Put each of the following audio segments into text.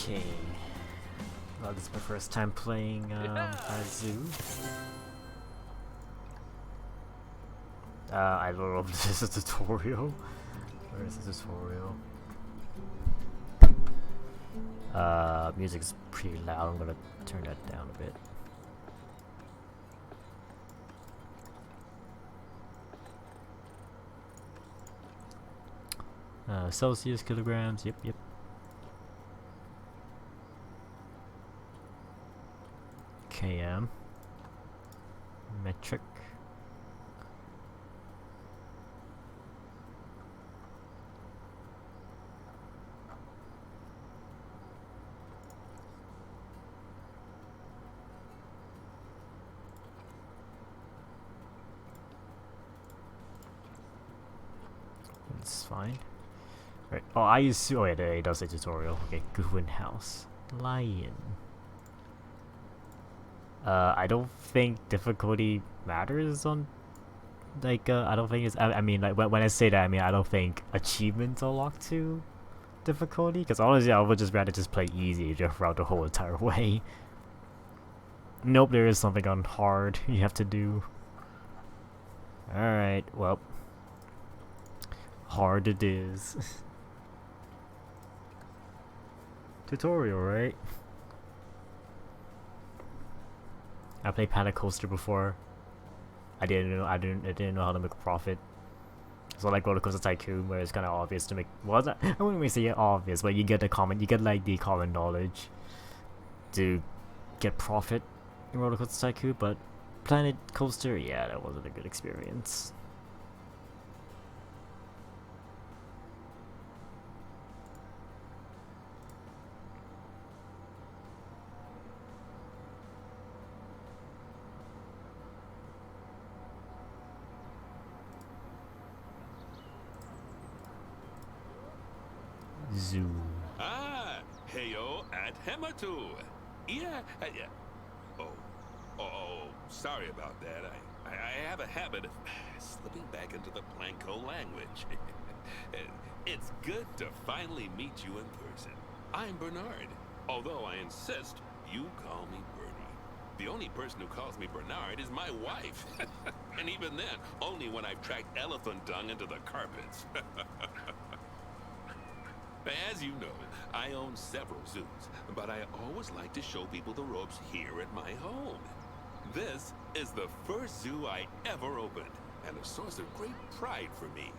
Okay. Well, this is my first time playing as Zoo. I don't know if this is a tutorial. Where is the tutorial? Music's pretty loud. I'm gonna turn that down a bit. Celsius, kilograms, yep. km, metric, it's fine. Right. Oh, I use. Oh, yeah, it does say tutorial. Okay, Goon House. Lion. I don't think difficulty matters on. Like, I don't think it's. I mean, like, when I say that, I mean, I don't think achievements are locked to difficulty. Because honestly, I would just rather just play easy throughout the whole entire way. Nope, there is something on hard you have to do. Alright, well. Hard it is. Tutorial, right? I played Panic Coaster before. I didn't know how to make a profit. So like Roller Coaster Tycoon, where it's kind of obvious to make. Well, I wouldn't really say obvious, but you get the like the common knowledge to get profit in Roller Coaster Tycoon. But Planet Coaster, yeah, that wasn't a good experience. Zoo. Ah, heyo at Hematu. Yeah, yeah. Oh, sorry about that. I have a habit of slipping back into the Planko language. It's good to finally meet you in person. I'm Bernard, although I insist you call me Bernie. The only person who calls me Bernard is my wife. And even then, only when I've tracked elephant dung into the carpets. As you know, I own several zoos, but I always like to show people the ropes here at my home. This is the first zoo I ever opened, and a source of great pride for me.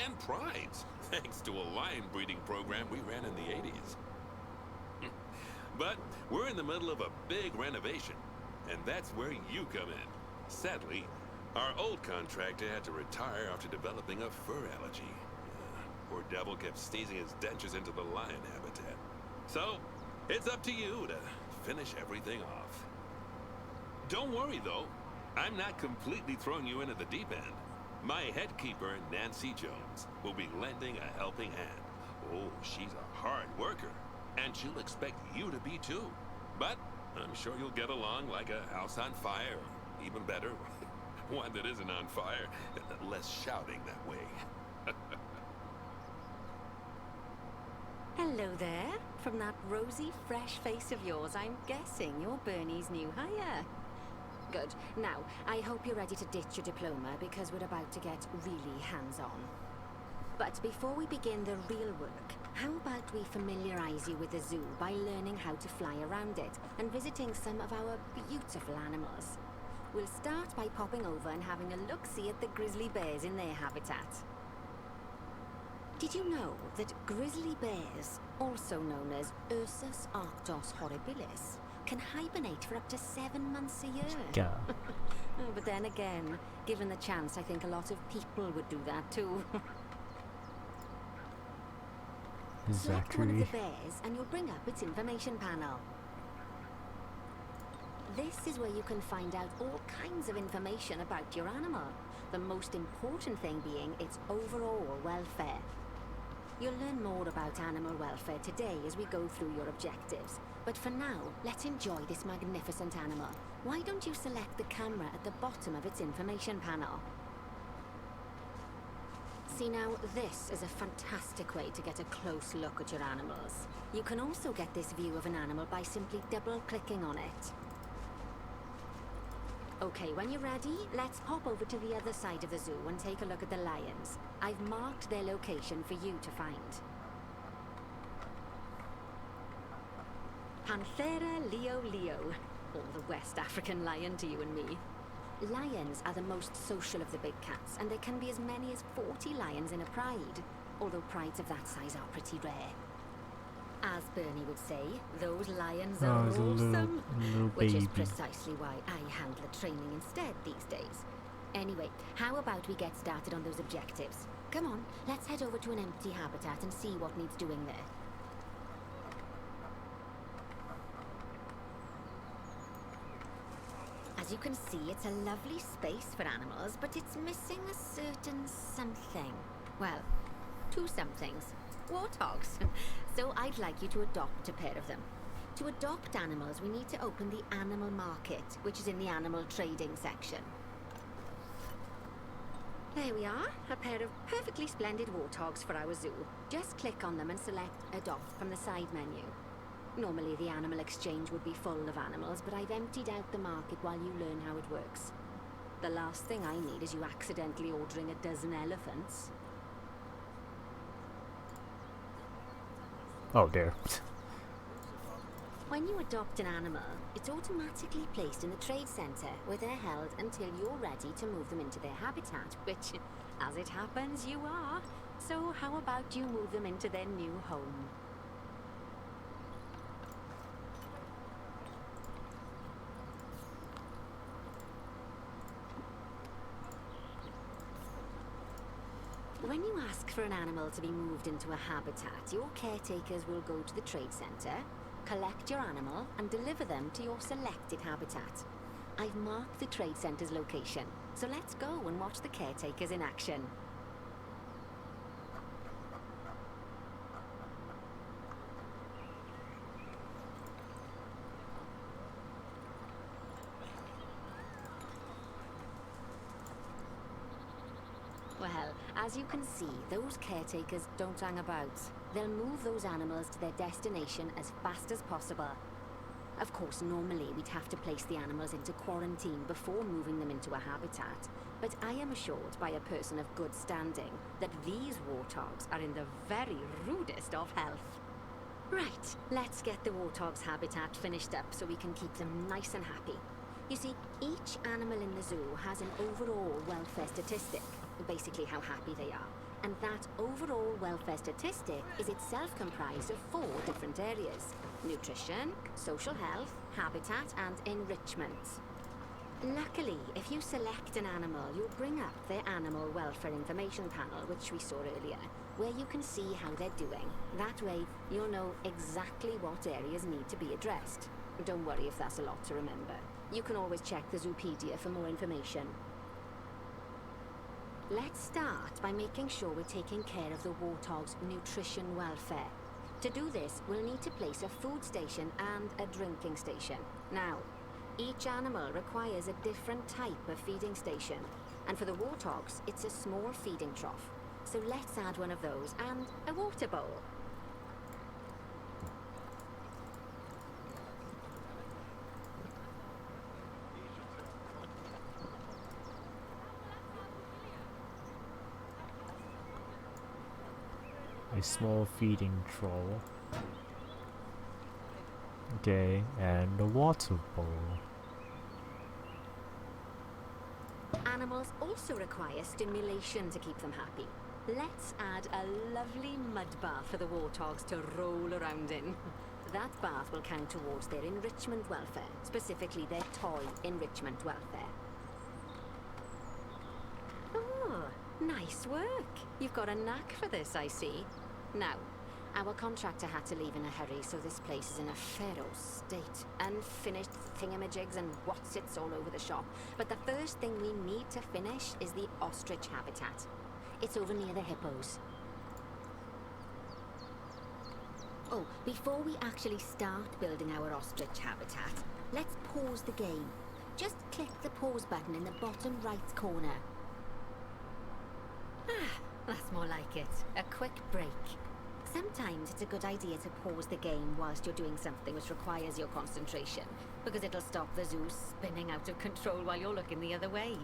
And prides, thanks to a lion breeding program we ran in the 80s. But we're in the middle of a big renovation, and that's where you come in. Sadly, our old contractor had to retire after developing a fur allergy. Poor devil kept sneezing his dentures into the lion habitat. So, it's up to you to finish everything off. Don't worry, though. I'm not completely throwing you into the deep end. My head keeper, Nancy Jones, will be lending a helping hand. Oh, she's a hard worker, and she'll expect you to be too. But I'm sure you'll get along like a house on fire, or even better, one that isn't on fire. Less shouting that way. Hello there. From that rosy, fresh face of yours, I'm guessing you're Bernie's new hire. Good. Now, I hope you're ready to ditch your diploma because we're about to get really hands-on. But before we begin the real work, how about we familiarize you with the zoo by learning how to fly around it and visiting some of our beautiful animals. We'll start by popping over and having a look-see at the grizzly bears in their habitat. Did you know that grizzly bears, also known as Ursus arctos horribilis, can hibernate for up to 7 months a year? Yeah. Oh, but then again, given the chance, I think a lot of people would do that too. Select one of the bears and you'll bring up its information panel. This is where you can find out all kinds of information about your animal. The most important thing being its overall welfare. You'll learn more about animal welfare today as we go through your objectives. But for now, let's enjoy this magnificent animal. Why don't you select the camera at the bottom of its information panel? See now, this is a fantastic way to get a close look at your animals. You can also get this view of an animal by simply double-clicking on it. Okay, when you're ready, let's pop over to the other side of the zoo and take a look at the lions. I've marked their location for you to find. Panthera leo leo, or the West African lion to you and me. Lions are the most social of the big cats, and there can be as many as 40 lions in a pride, although prides of that size are pretty rare. As Bernie would say, those lions are it's a awesome, little which is baby. precisely why I handle the training instead these days. Anyway, how about we get started on those objectives? Come on, let's head over to an empty habitat and see what needs doing there. As you can see, it's a lovely space for animals, but it's missing a certain something. Well, two somethings. Warthogs. So I'd like you to adopt a pair of them. To adopt animals, we need to open the animal market, which is in the animal trading section. There we are, a pair of perfectly splendid warthogs for our zoo. Just click on them and select Adopt from the side menu. Normally the animal exchange would be full of animals, but I've emptied out the market while you learn how it works. The last thing I need is you accidentally ordering a dozen elephants. Oh dear. When you adopt an animal, it's automatically placed in the trade centre, where they're held until you're ready to move them into their habitat, which, as it happens, you are. So how about you move them into their new home? When you ask for an animal to be moved into a habitat, your caretakers will go to the trade centre, collect your animal, and deliver them to your selected habitat. I've marked the trade centre's location, so let's go and watch the caretakers in action. Well, as you can see, those caretakers don't hang about. They'll move those animals to their destination as fast as possible. Of course, normally we'd have to place the animals into quarantine before moving them into a habitat, but I am assured by a person of good standing that these warthogs are in the very rudest of health. Right, let's get the warthog's habitat finished up so we can keep them nice and happy. You see, each animal in the zoo has an overall welfare statistic, basically how happy they are. And that overall welfare statistic is itself comprised of 4 different areas: nutrition, social health, habitat, and enrichment. Luckily, if you select an animal, you'll bring up their animal welfare information panel, which we saw earlier, where you can see how they're doing. That way, you'll know exactly what areas need to be addressed. Don't worry if that's a lot to remember. You can always check the Zoopedia for more information. Let's start by making sure we're taking care of the warthog's nutrition welfare. To do this, we'll need to place a food station and a drinking station. Now, each animal requires a different type of feeding station, and for the warthogs, it's a small feeding trough. So let's add one of those and a water bowl. A small feeding trough. Okay, and a water bowl. Animals also require stimulation to keep them happy. Let's add a lovely mud bath for the warthogs to roll around in. That bath will count towards their enrichment welfare, specifically their toy enrichment welfare. Oh, nice work. You've got a knack for this, I see. Now, our contractor had to leave in a hurry, so this place is in a feral state. Unfinished thingamajigs and whatsits all over the shop. But the first thing we need to finish is the ostrich habitat. It's over near the hippos. Oh, before we actually start building our ostrich habitat, let's pause the game. Just click the pause button in the bottom right corner. Ah, that's like it. A quick break. Sometimes it's a good idea to pause the game whilst you're doing something which requires your concentration, because it'll stop the zoo spinning out of control while you're looking the other way.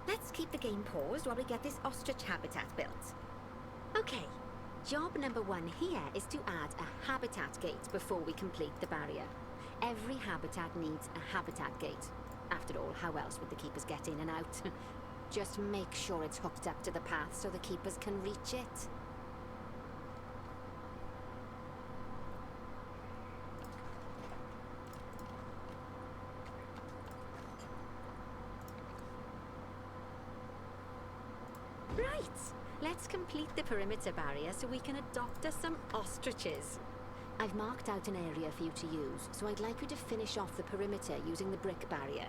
Let's keep the game paused while we get this ostrich habitat built. Okay, job number 1 here is to add a habitat gate before we complete the barrier. Every habitat needs a habitat gate. After all, how else would the keepers get in and out? Just make sure it's hooked up to the path so the keepers can reach it. Right, let's complete the perimeter barrier so we can adopt us some ostriches. I've marked out an area for you to use, so I'd like you to finish off the perimeter using the brick barrier.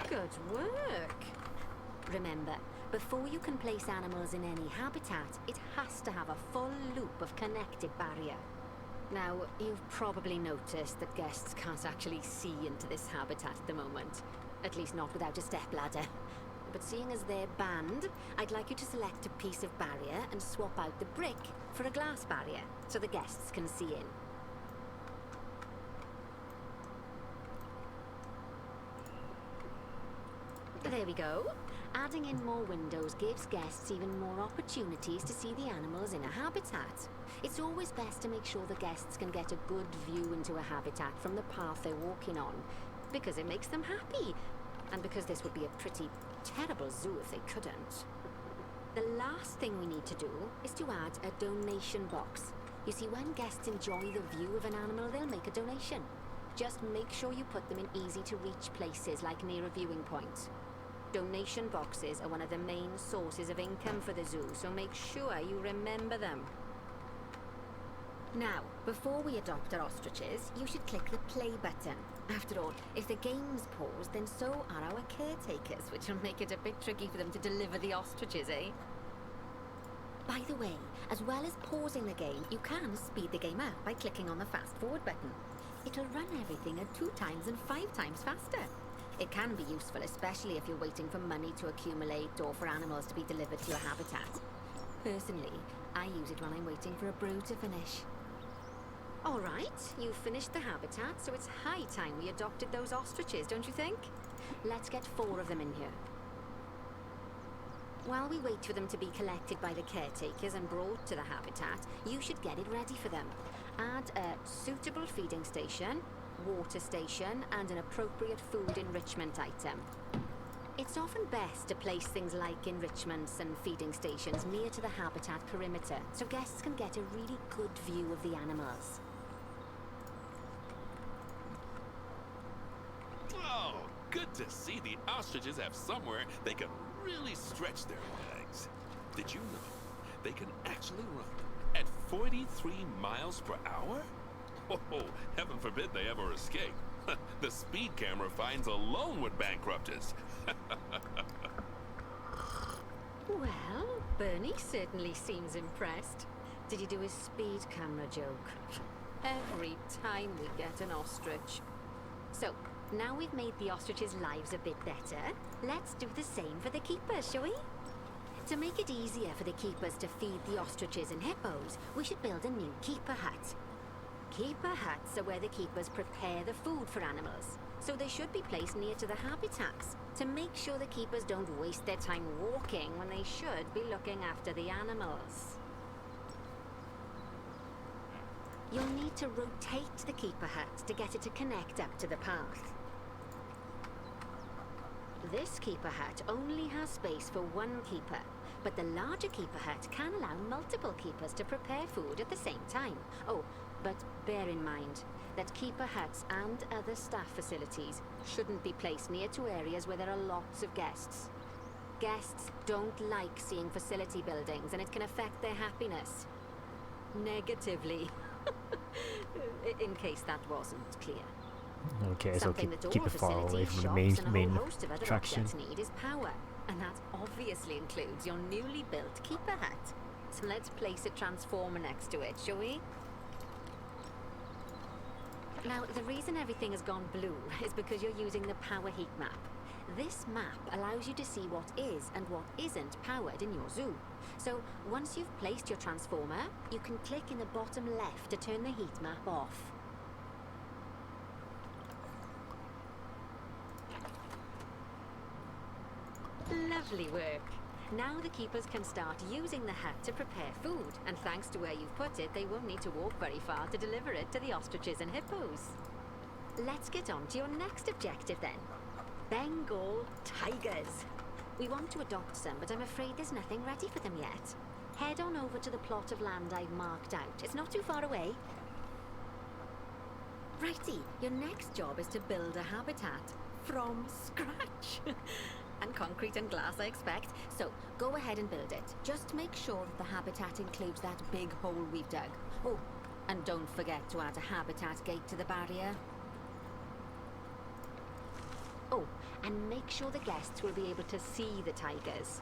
Good work! Remember, before you can place animals in any habitat, it has to have a full loop of connected barrier. Now, you've probably noticed that guests can't actually see into this habitat at the moment. At least not without a stepladder. But seeing as they're banned, I'd like you to select a piece of barrier and swap out the brick for a glass barrier, so the guests can see in. There we go. Adding in more windows gives guests even more opportunities to see the animals in a habitat. It's always best to make sure the guests can get a good view into a habitat from the path they're walking on, because it makes them happy, and because this would be a pretty terrible zoo if they couldn't. The last thing we need to do is to add a donation box. You see, when guests enjoy the view of an animal, they'll make a donation. Just make sure you put them in easy-to-reach places like near a viewing point. Donation boxes are one of the main sources of income for the zoo, so make sure you remember them. Now, before we adopt our ostriches, you should click the play button. After all, if the game's paused, then so are our caretakers, which will make it a bit tricky for them to deliver the ostriches, eh? By the way, as well as pausing the game, you can speed the game up by clicking on the fast forward button. It'll run everything at 2 times and 5 times faster. It can be useful, especially if you're waiting for money to accumulate or for animals to be delivered to your habitat. Personally, I use it when I'm waiting for a brew to finish. Alright, you've finished the habitat, so it's high time we adopted those ostriches, don't you think? Let's get 4 of them in here. While we wait for them to be collected by the caretakers and brought to the habitat, you should get it ready for them. Add a suitable feeding station, water station, and an appropriate food enrichment item. It's often best to place things like enrichments and feeding stations near to the habitat perimeter, so guests can get a really good view of the animals. Oh, good to see the ostriches have somewhere they can really stretch their legs. Did you know they can actually run at 43 miles per hour? Oh, heaven forbid they ever escape. The speed camera fines alone would bankrupt us. Well, Bernie certainly seems impressed. Did you do his speed camera joke? Every time we get an ostrich. So, now we've made the ostriches' lives a bit better, let's do the same for the keepers, shall we? To make it easier for the keepers to feed the ostriches and hippos, we should build a new keeper hut. Keeper huts are where the keepers prepare the food for animals, so they should be placed near to the habitats to make sure the keepers don't waste their time walking when they should be looking after the animals. You'll need to rotate the keeper hut to get it to connect up to the path. This keeper hut only has space for 1 keeper, but the larger keeper hut can allow multiple keepers to prepare food at the same time. Oh, but bear in mind that keeper huts and other staff facilities shouldn't be placed near to areas where there are lots of guests. Guests don't like seeing facility buildings, and it can affect their happiness. Negatively. in case that wasn't clear. Okay, so Something that keep all it far away facilities, from the shops, and a main whole host of other attraction. objects need is power, and that obviously includes your newly built keeper hut. So let's place a transformer next to it, shall we? Now, the reason everything has gone blue is because you're using the power heat map. This map allows you to see what is and what isn't powered in your zoo. So, once you've placed your transformer, you can click in the bottom left to turn the heat map off. Lovely work. Now the keepers can start using the hut to prepare food, and thanks to where you've put it, they won't need to walk very far to deliver it to the ostriches and hippos. Let's get on to your next objective then. Bengal tigers. We want to adopt some, but I'm afraid there's nothing ready for them yet. Head on over to the plot of land I've marked out. It's not too far away. Righty, your next job is to build a habitat from scratch. And concrete and glass, I expect. So, go ahead and build it. Just make sure that the habitat includes that big hole we've dug. Oh, and don't forget to add a habitat gate to the barrier. Oh, and make sure the guests will be able to see the tigers.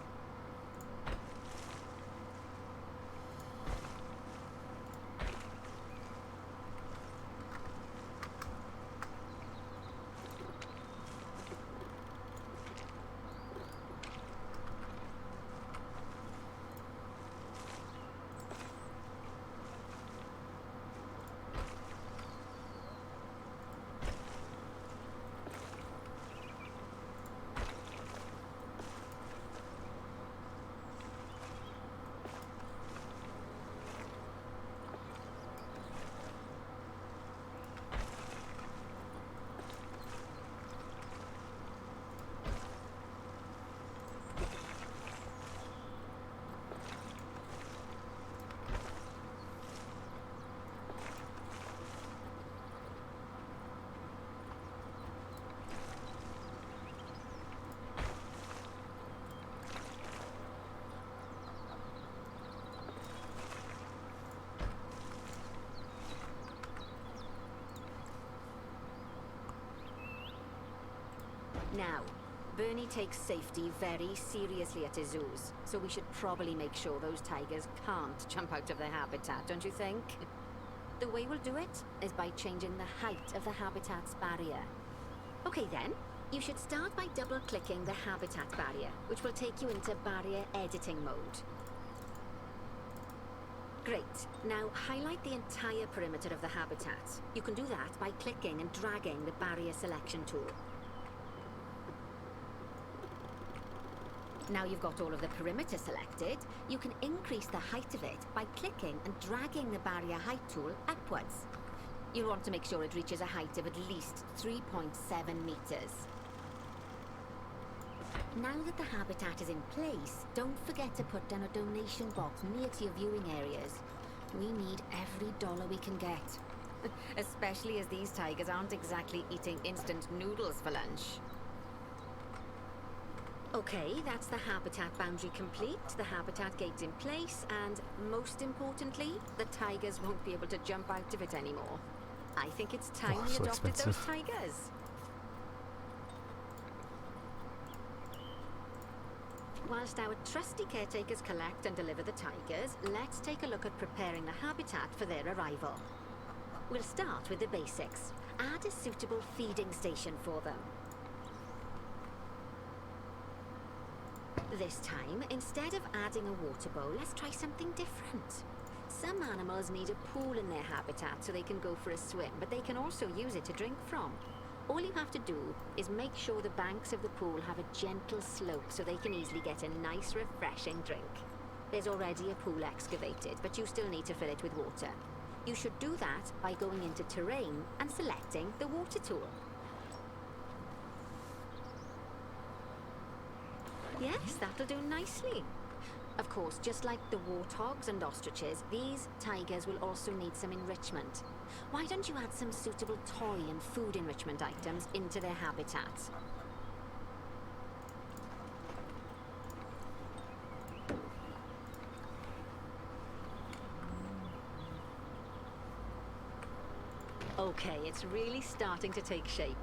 Now, Bernie takes safety very seriously at his zoos, so we should probably make sure those tigers can't jump out of their habitat, don't you think? The way we'll do it is by changing the height of the habitat's barrier. Okay then, you should start by double-clicking the habitat barrier, which will take you into barrier editing mode. Great. Now highlight the entire perimeter of the habitat. You can do that by clicking and dragging the barrier selection tool. Now you've got all of the perimeter selected, you can increase the height of it by clicking and dragging the barrier height tool upwards. You'll want to make sure it reaches a height of at least 3.7 meters. Now that the habitat is in place, don't forget to put down a donation box near to your viewing areas. We need every dollar we can get. Especially as these tigers aren't exactly eating instant noodles for lunch. Okay, that's the habitat boundary complete, the habitat gate's in place, and most importantly, the tigers won't be able to jump out of it anymore. I think it's time we so adopted those expensive. tigers. Whilst our trusty caretakers collect and deliver the tigers, let's take a look at preparing the habitat for their arrival. We'll start with the basics. Add a suitable feeding station for them. This time, instead of adding a water bowl, let's try something different. Some animals need a pool in their habitat so they can go for a swim, but they can also use it to drink from. All you have to do is make sure the banks of the pool have a gentle slope so they can easily get a nice, refreshing drink. There's already a pool excavated, but you still need to fill it with water. You should do that by going into terrain and selecting the water tool. Yes, that'll do nicely. Of course, just like the warthogs and ostriches, these tigers will also need some enrichment. Why don't you add some suitable toy and food enrichment items into their habitats? Okay, it's really starting to take shape.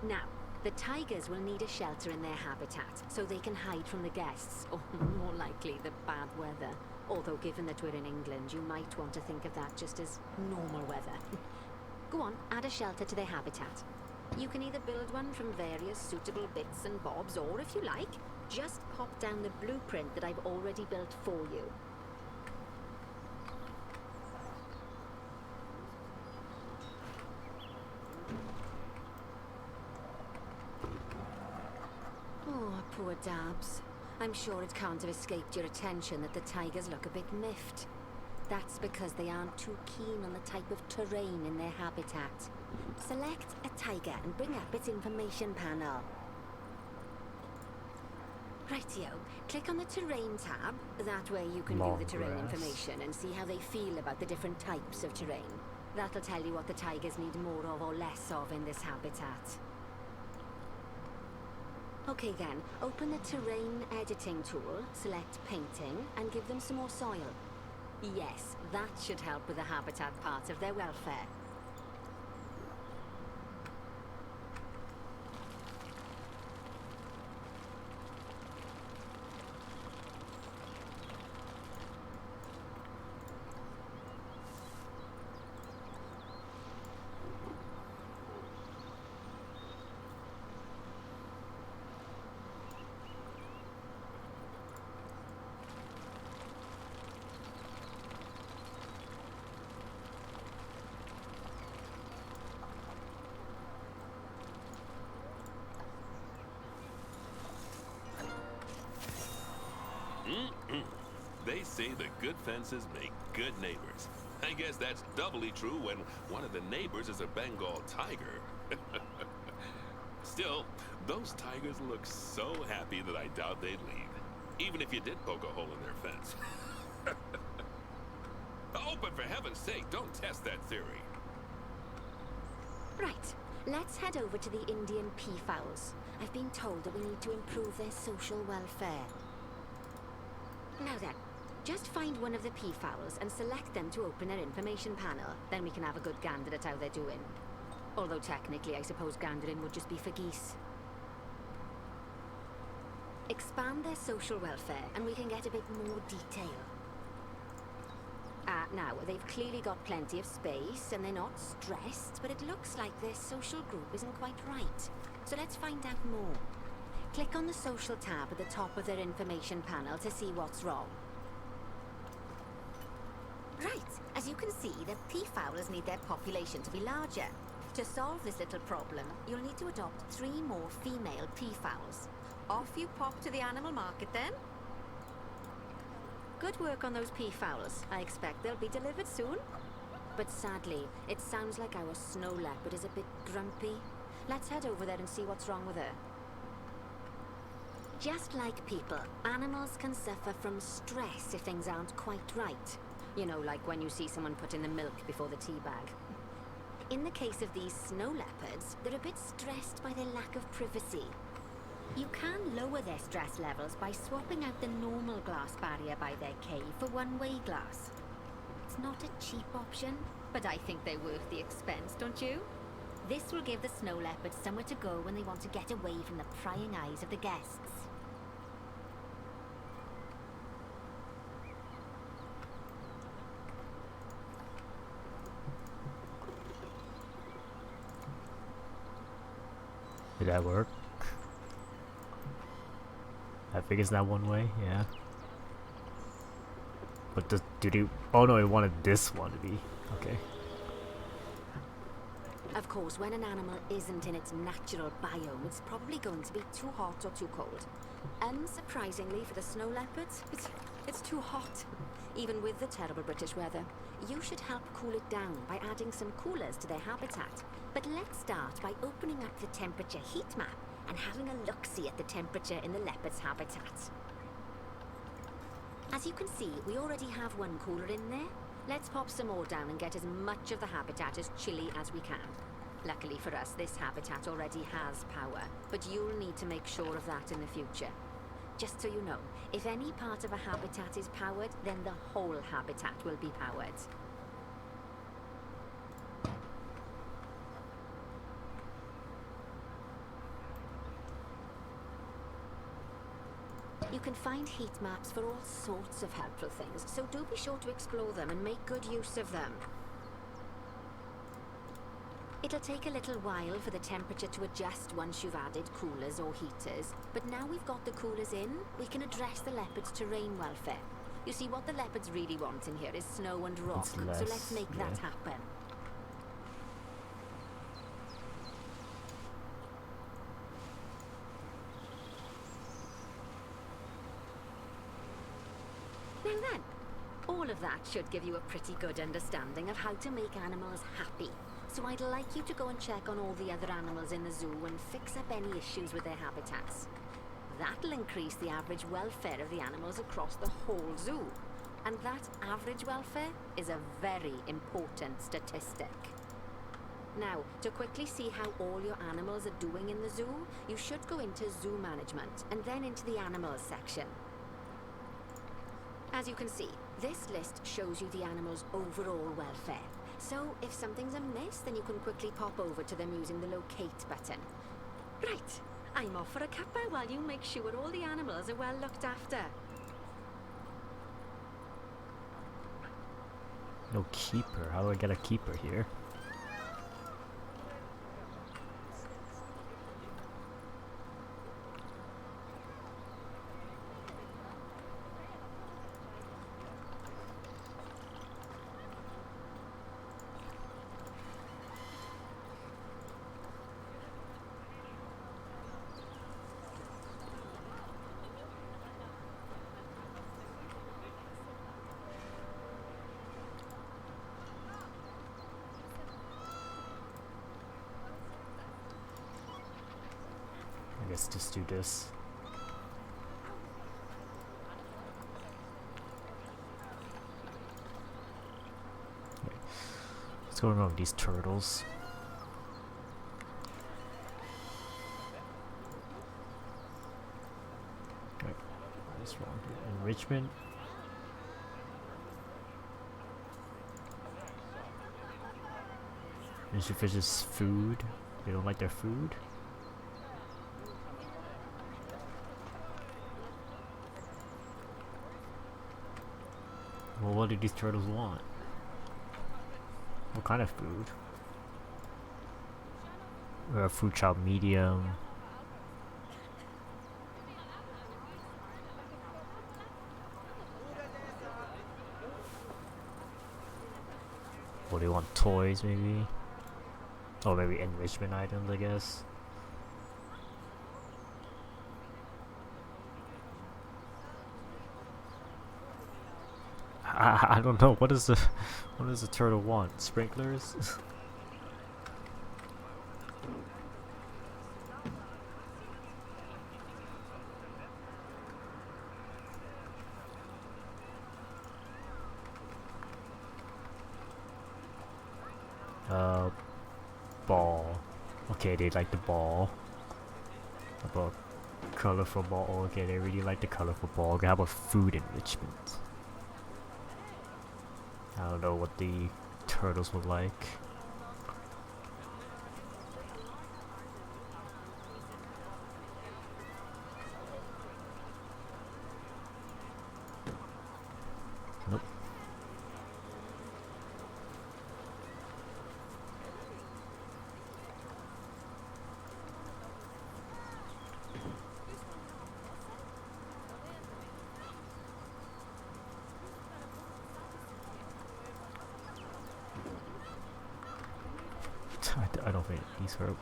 Now, the tigers will need a shelter in their habitat, so they can hide from the guests, or more likely, the bad weather. Although, given that we're in England, you might want to think of that just as normal weather. Go on, add a shelter to their habitat. You can either build one from various suitable bits and bobs, or if you like, just pop down the blueprint that I've already built for you. Oh, poor Dabs. I'm sure it can't have escaped your attention that the tigers look a bit miffed. That's because they aren't too keen on the type of terrain in their habitat. Select a tiger and bring up its information panel. Rightio, click on the terrain tab. That way you can view the terrain Grass. information and see how they feel about the different types of terrain. That'll tell you what the tigers need more of or less of in this habitat. Okay then, open the terrain editing tool, select painting, and give them some more soil. Yes, that should help with the habitat part of their welfare. They say the good fences make good neighbors. I guess that's doubly true when one of the neighbors is a Bengal tiger. Still, those tigers look so happy that I doubt they'd leave, even if you did poke a hole in their fence. Oh, but for heaven's sake, don't test that theory. Right, let's head over to the Indian peafowls. I've been told that we need to improve their social welfare. Now then, just find one of the peafowls and select them to open their information panel. Then we can have a good gander at how they're doing. Although technically, I suppose gandering would just be for geese. Expand their social welfare and we can get a bit more detail. Now, they've clearly got plenty of space and they're not stressed, but it looks like their social group isn't quite right. So let's find out more. Click on the social tab at the top of their information panel to see what's wrong. Right, as you can see, the peafowlers need their population to be larger. To solve this little problem, you'll need to adopt 3 more female peafowls. Off you pop to the animal market then. Good work on those peafowls. I expect they'll be delivered soon. But sadly, it sounds like our snow leopard is a bit grumpy. Let's head over there and see what's wrong with her. Just like people, animals can suffer from stress if things aren't quite right. You know, like when you see someone put in the milk before the tea bag. In the case of these snow leopards, they're a bit stressed by their lack of privacy. You can lower their stress levels by swapping out the normal glass barrier by their cave for one-way glass. It's not a cheap option, but I think they're worth the expense, don't you? This will give the snow leopards somewhere to go when they want to get away from the prying eyes of the guests. Did that work? I think it's not one way, yeah. But did you... Oh no, it wanted this one to be. Okay. Of course, when an animal isn't in its natural biome, it's probably going to be too hot or too cold. Unsurprisingly for the snow leopards, it's too hot. Even with the terrible British weather, you should help cool it down by adding some coolers to their habitat. But let's start by opening up the temperature heat map and having a look-see at the temperature in the leopard's habitat. As you can see, we already have one cooler in there. Let's pop some more down and get as much of the habitat as chilly as we can. Luckily for us, this habitat already has power, but you'll need to make sure of that in the future. Just so you know, if any part of a habitat is powered, then the whole habitat will be powered. You can find heat maps for all sorts of helpful things, so do be sure to explore them and make good use of them. It'll take a little while for the temperature to adjust once you've added coolers or heaters, but now we've got the coolers in, we can address the leopards' terrain welfare. You see, what the leopards really want in here is snow and rock, so let's make that happen. Now then, all of that should give you a pretty good understanding of how to make animals happy. So I'd like you to go and check on all the other animals in the zoo and fix up any issues with their habitats. That'll increase the average welfare of the animals across the whole zoo. And that average welfare is a very important statistic. Now, to quickly see how all your animals are doing in the zoo, you should go into zoo management and then into the animals section. As you can see, this list shows you the animals' overall welfare. So, if something's amiss, then you can quickly pop over to them using the locate button. Right, I'm off for a cuppa while you make sure all the animals are well looked after. No keeper. How do I get a keeper here? I guess just do this. Okay. What's going on with these turtles? Okay. What's wrong here? Enrichment? Mr. Fish's food? They don't like their food? Well, what do these turtles want? What kind of food? Food child medium. What do you want? Toys, maybe? Or maybe enrichment items, I guess. I don't know. What does the turtle want? Sprinklers? Ball. Okay, they like the ball. How about colorful ball? Okay, they really like the colorful ball. Okay, how about food enrichment? I don't know what the turtles would like. Nope. I don't think these hurt.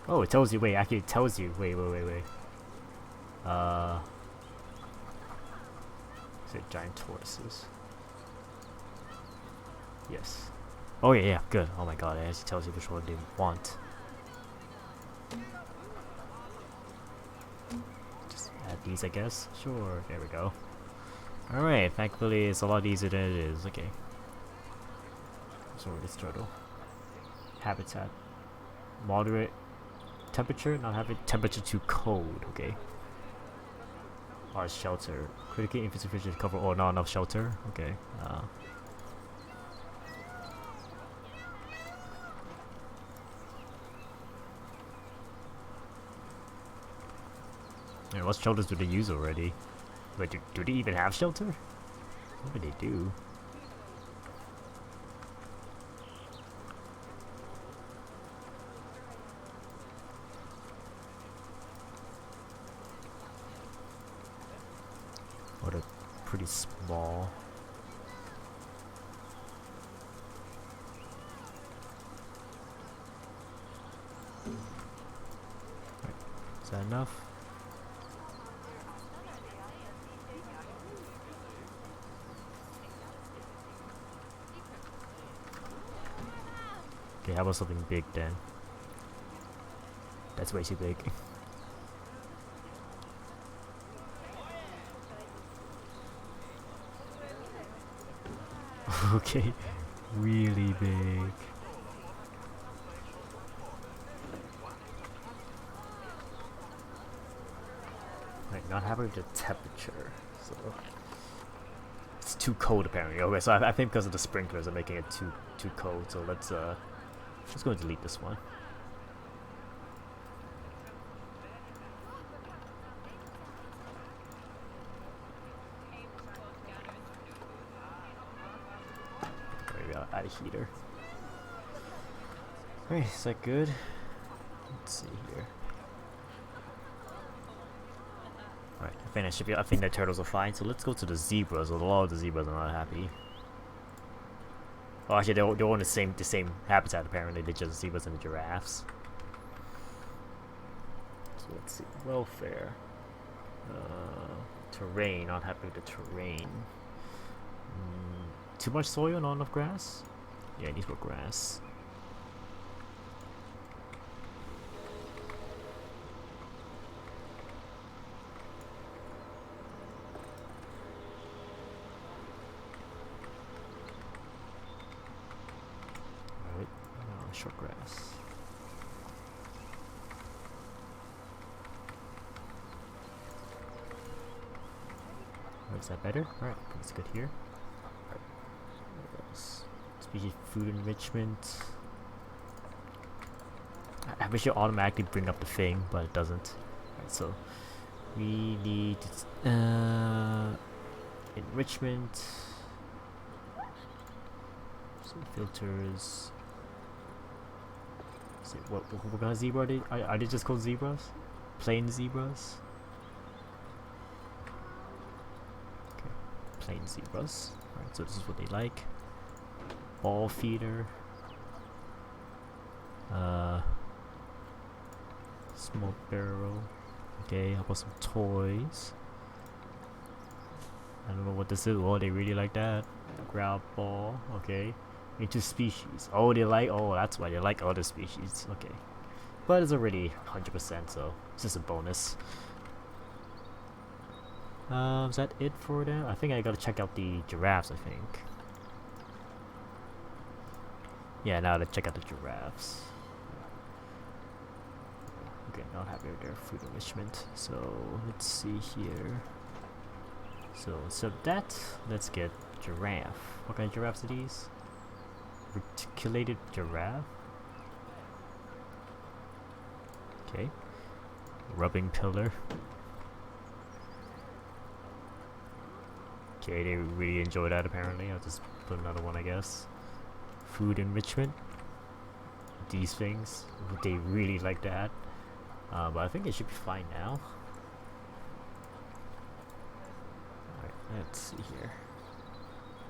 Oh, it tells you. Wait, actually, it tells you. Wait. Is it giant tortoises? Yes. Oh yeah, good. Oh my god, it actually tells you which one they want. Just add these, I guess. Sure. There we go. Alright, thankfully it's a lot easier than it is. Okay. So this turtle. Habitat. Moderate temperature, not having temperature too cold, okay. Large shelter. Critically insufficient cover or not enough shelter. Okay. And what shelters do they use already? Wait, do they even have shelter? Maybe they do. Or they're pretty small. Right. Is that enough? Okay, how about something big then? That's way too big. Okay, really big. Right, not having the temperature, so it's too cold apparently. Okay, so I think because of the sprinklers are making it too cold. So let's go and delete this one. Maybe I'll add a heater. Okay, is that good? Let's see here. Alright, I think that should be. I think the turtles are fine. So let's go to the zebras. Although all of the zebras are not happy. Oh, actually, they're all in the same habitat apparently. They're just zebras and the giraffes. So let's see. Welfare. Terrain. Not happy with the terrain. Too much soil, not enough grass? Yeah, it needs more grass. Alright, short grass. Alright, is that better? Alright, that's good here. Species food enrichment. I wish it automatically bring up the thing, but it doesn't. Right, so we need enrichment. Some filters. See, what kind of zebra are they just called zebras? Plain zebras? Okay, plain zebras. Alright, so this is what they like. Ball feeder. Smoke barrel. Okay, how about some toys? I don't know what this is. Oh, they really like that. Grab ball. Okay. Into species. Oh, they like. Oh, that's why they like other species. Okay. But it's already 100%, so it's just a bonus. Is that it for them? I think I gotta check out the giraffes, I think. Yeah, now let's check out the giraffes. Okay, not happy with their food enrichment. So let's see here. So that, let's get giraffe. What kind of giraffes are these? Reticulated giraffe. Okay. Rubbing pillar. Okay, they really enjoy that apparently. I'll just put another one, I guess. Food enrichment. These things, they really like that. But I think it should be fine now. Alright, let's see here.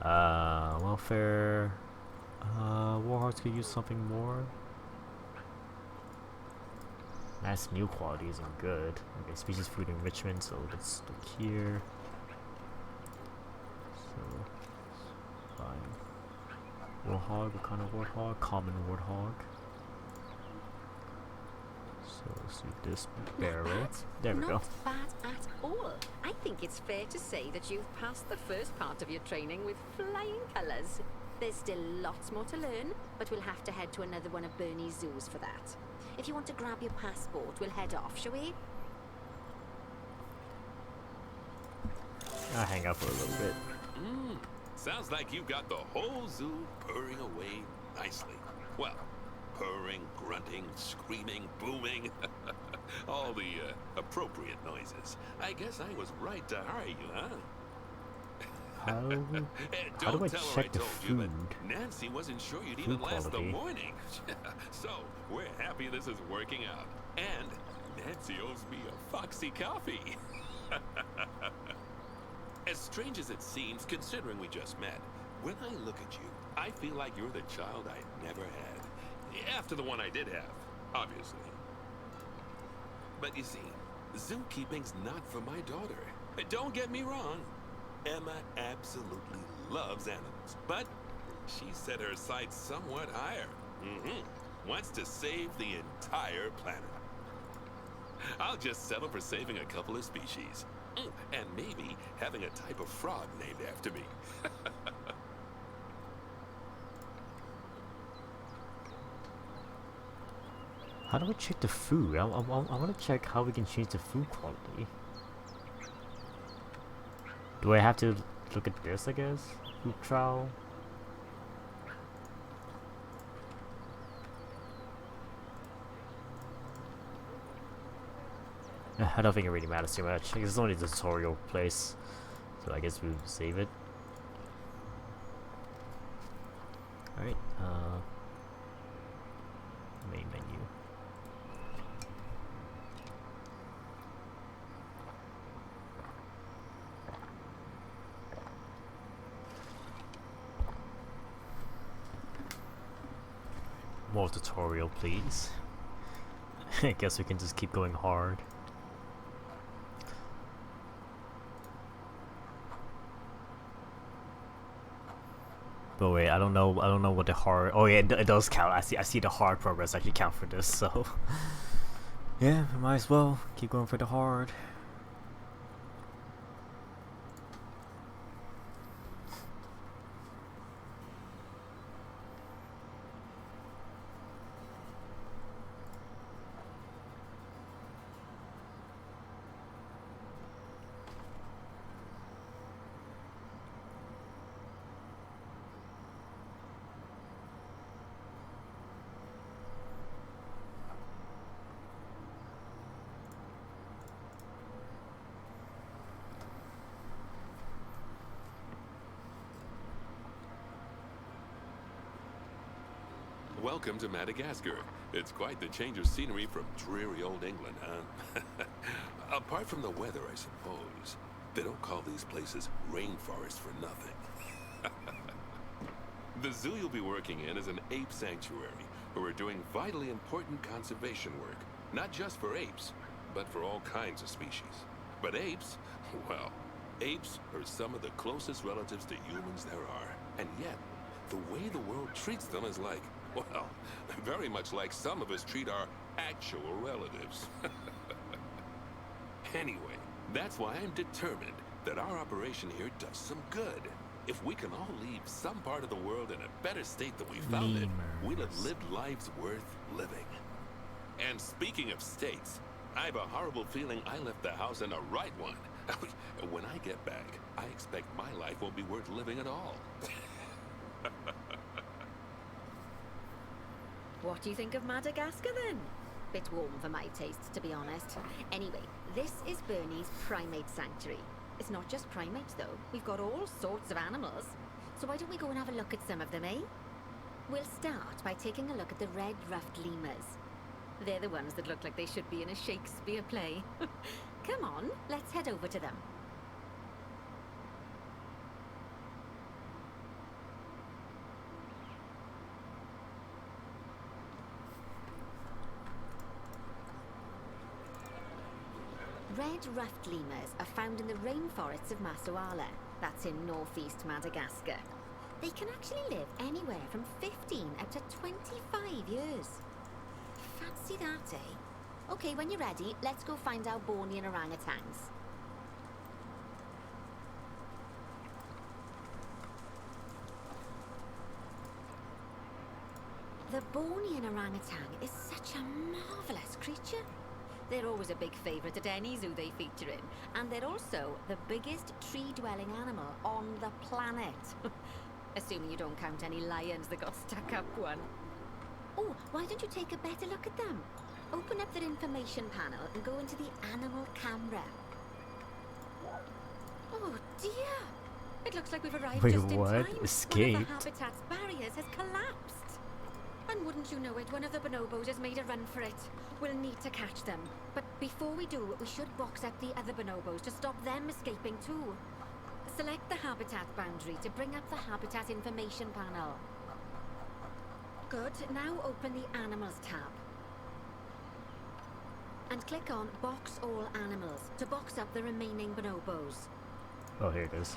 Welfare. Warhorse could use something more. Mass meal quality isn't good. Okay, species food enrichment, so let's look here. So, fine. Warthog, what kind of warthog? Common warthog. So let's do this barrel. There we go. Not bad at all. I think it's fair to say that you've passed the first part of your training with flying colours. There's still lots more to learn, but we'll have to head to another one of Bernie's zoos for that. If you want to grab your passport, we'll head off, shall we? I'll hang out for a little bit. Sounds like you've got the whole zoo purring away nicely. Well, purring, grunting, screaming, booming. All the appropriate noises. I guess I was right to hire you, huh? How Don't do I tell her I check the told you food? that Nancy wasn't sure you'd Food even last the quality. morning. So, we're happy this is working out. And Nancy owes me a Foxy coffee. As strange as it seems, considering we just met, when I look at you, I feel like you're the child I never had. After the one I did have, obviously. But you see, zookeeping's not for my daughter. Don't get me wrong. Emma absolutely loves animals, but she set her sights somewhat higher. Wants to save the entire planet. I'll just settle for saving a couple of species. And maybe having a type of frog named after me. How do I check the food? I want to check how we can change the food quality. Do I have to look at this, I guess? Food trial? I don't think it really matters too much. I guess it's only the tutorial place. So I guess we'll save it. Alright, main menu. More tutorial, please. I guess we can just keep going hard. But wait, I don't know what the hard. Oh yeah, it does count. I see the hard progress actually count for this. So yeah, we might as well keep going for the hard. Welcome to Madagascar. It's quite the change of scenery from dreary old England, huh? Apart from the weather, I suppose. They don't call these places rainforests for nothing. The zoo you'll be working in is an ape sanctuary, where we're doing vitally important conservation work. Not just for apes, but for all kinds of species. But apes, well, apes are some of the closest relatives to humans there are. And yet, the way the world treats them is like, well, very much like some of us treat our actual relatives. Anyway, that's why I'm determined that our operation here does some good. If we can all leave some part of the world in a better state than we found it, we'll have lived lives worth living. And speaking of states, I have a horrible feeling I left the house in the right one. When I get back, I expect my life won't be worth living at all. What do you think of Madagascar then? Bit warm for my taste, to be honest. Anyway, this is Bernie's primate sanctuary. It's not just primates though. We've got all sorts of animals. So why don't we go and have a look at some of them, eh? We'll start by taking a look at the red-ruffed lemurs. They're the ones that look like they should be in a Shakespeare play. Come on, let's head over to them. Red-ruffed lemurs are found in the rainforests of Masoala. That's in northeast Madagascar. They can actually live anywhere from 15 up to 25 years. Fancy that, eh? Okay, when you're ready, let's go find our Bornean orangutans. The Bornean orangutan is such a marvelous creature. They're always a big favourite at any zoo they feature in, and they're also the biggest tree-dwelling animal on the planet. Assuming you don't count any lions that got stuck up one. Oh, why don't you take a better look at them? open up their information panel and go into the animal camera. Oh dear! It looks like we've arrived Wait, just in what? time. One of Escaped? the habitat's barriers has collapsed. And wouldn't you know it, one of the bonobos has made a run for it. We'll need to catch them. But before we do, we should box up the other bonobos to stop them escaping too. Select the habitat boundary to bring up the habitat information panel. Good, now open the Animals tab. And click on Box All Animals to box up the remaining bonobos. Oh, here it is.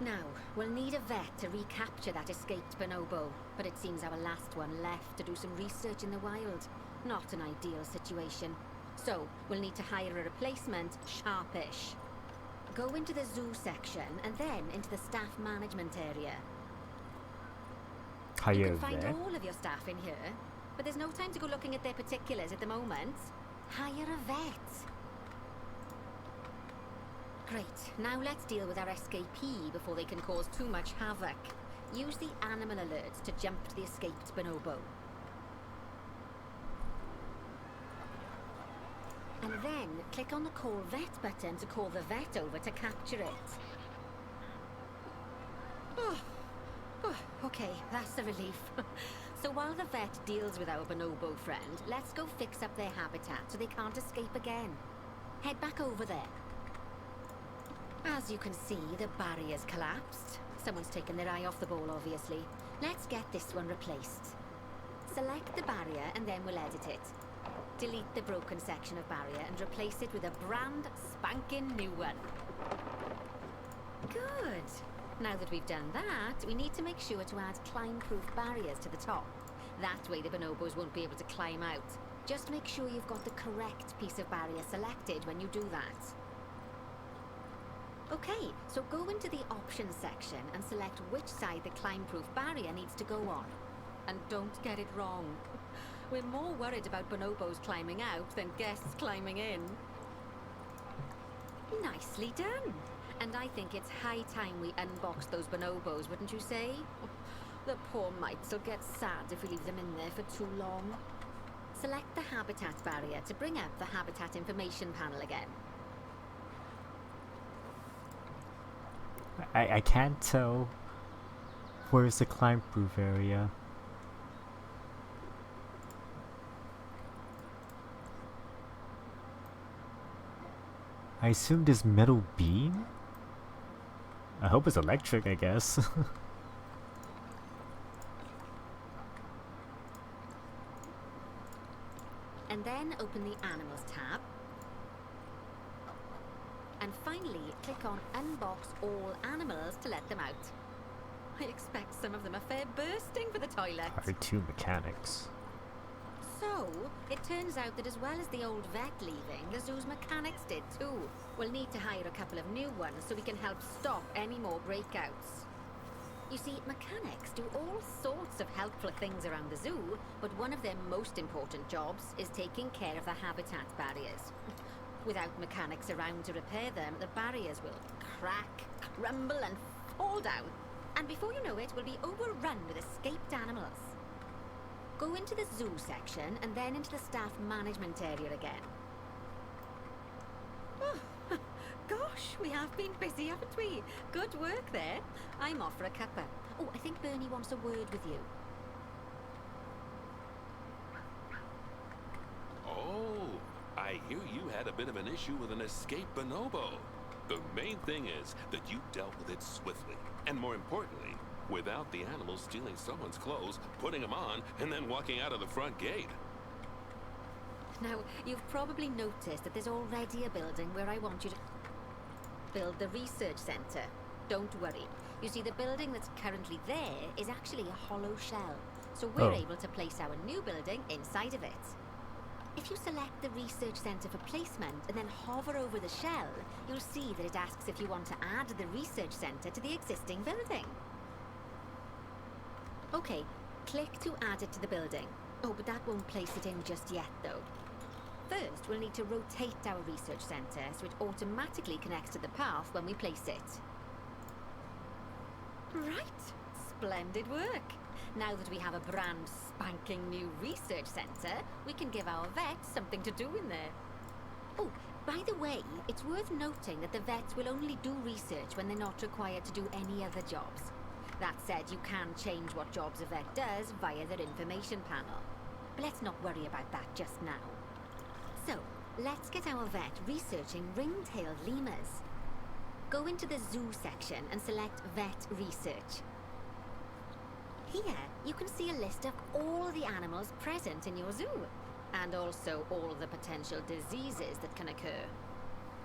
Now, we'll need a vet to recapture that escaped bonobo, but it seems our last one left to do some research in the wild. Not an ideal situation. So, we'll need to hire a replacement, sharpish. Go into the zoo section and then into the staff management area. You Hire can find vet. all of your staff in here, but there's no time to go looking at their particulars at the moment. Hire a vet. Great, now let's deal with our escapee before they can cause too much havoc. Use the animal alerts to jump to the escaped bonobo. And then click on the Call Vet button to call the vet over to capture it. Okay, that's a relief. So while the vet deals with our bonobo friend, let's go fix up their habitat so they can't escape again. Head back over there. As you can see, the barrier's collapsed. Someone's taken their eye off the ball, obviously. Let's get this one replaced. Select the barrier and then we'll edit it. Delete the broken section of barrier and replace it with a brand spanking new one. Good. Now that we've done that, we need to make sure to add climb-proof barriers to the top. That way the bonobos won't be able to climb out. Just make sure you've got the correct piece of barrier selected when you do that. Okay, so go into the options section and select which side the climb-proof barrier needs to go on. And don't get it wrong. We're more worried about bonobos climbing out than guests climbing in. Nicely done. And I think it's high time we unbox those bonobos, wouldn't you say? The poor mites will get sad if we leave them in there for too long. Select the habitat barrier to bring up the habitat information panel again. I can't tell. Where's the climb-proof area? I assume this metal beam? I hope it's electric, I guess. And then open the Animals tab. And finally, click on Unbox All Animals to let them out. I expect some of them are fair bursting for the toilet. R2 mechanics. So, it turns out that as well as the old vet leaving, the zoo's mechanics did too. We'll need to hire a couple of new ones so we can help stop any more breakouts. You see, mechanics do all sorts of helpful things around the zoo, but one of their most important jobs is taking care of the habitat barriers. Without mechanics around to repair them, the barriers will crack, crumble and fall down. And before you know it, we'll be overrun with escaped animals. Go into the zoo section and then into the staff management area again. Oh, gosh, we have been busy, haven't we? Good work there. I'm off for a cuppa. Oh, I think Bernie wants a word with you. Oh, I hear you had a bit of an issue with an escaped bonobo. The main thing is that you dealt with it swiftly, and more importantly, without the animals stealing someone's clothes, putting them on, and then walking out of the front gate. Now, you've probably noticed that there's already a building where I want you to build the research center. Don't worry. You see, the building that's currently there is actually a hollow shell, so we're able to place our new building inside of it. If you select the research center for placement and then hover over the shell, you'll see that it asks if you want to add the research center to the existing building. Okay, click to add it to the building. Oh, but that won't place it in just yet, though. First, we'll need to rotate our research center so it automatically connects to the path when we place it. Right, splendid work. Now that we have a brand spanking new research centre, we can give our vets something to do in there. Oh, by the way, it's worth noting that the vets will only do research when they're not required to do any other jobs. That said, you can change what jobs a vet does via their information panel. But let's not worry about that just now. So, let's get our vet researching ring-tailed lemurs. Go into the zoo section and select Vet Research. Here, you can see a list of all the animals present in your zoo, and also all the potential diseases that can occur.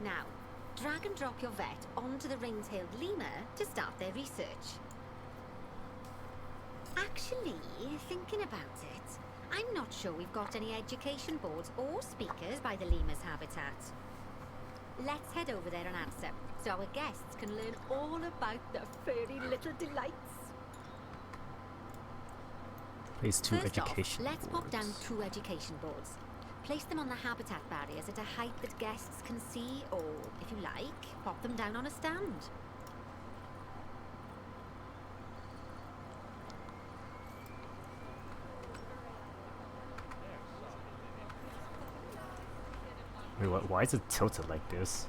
Now, drag and drop your vet onto the ring-tailed lemur to start their research. Actually, thinking about it, I'm not sure we've got any education boards or speakers by the lemur's habitat. Let's head over there and answer, so our guests can learn all about their furry little delights. Place 2 First off, education let's boards. pop down 2 education boards. Place them on the habitat barriers at a height that guests can see, or, if you like, pop them down on a stand. Wait, why is it tilted like this?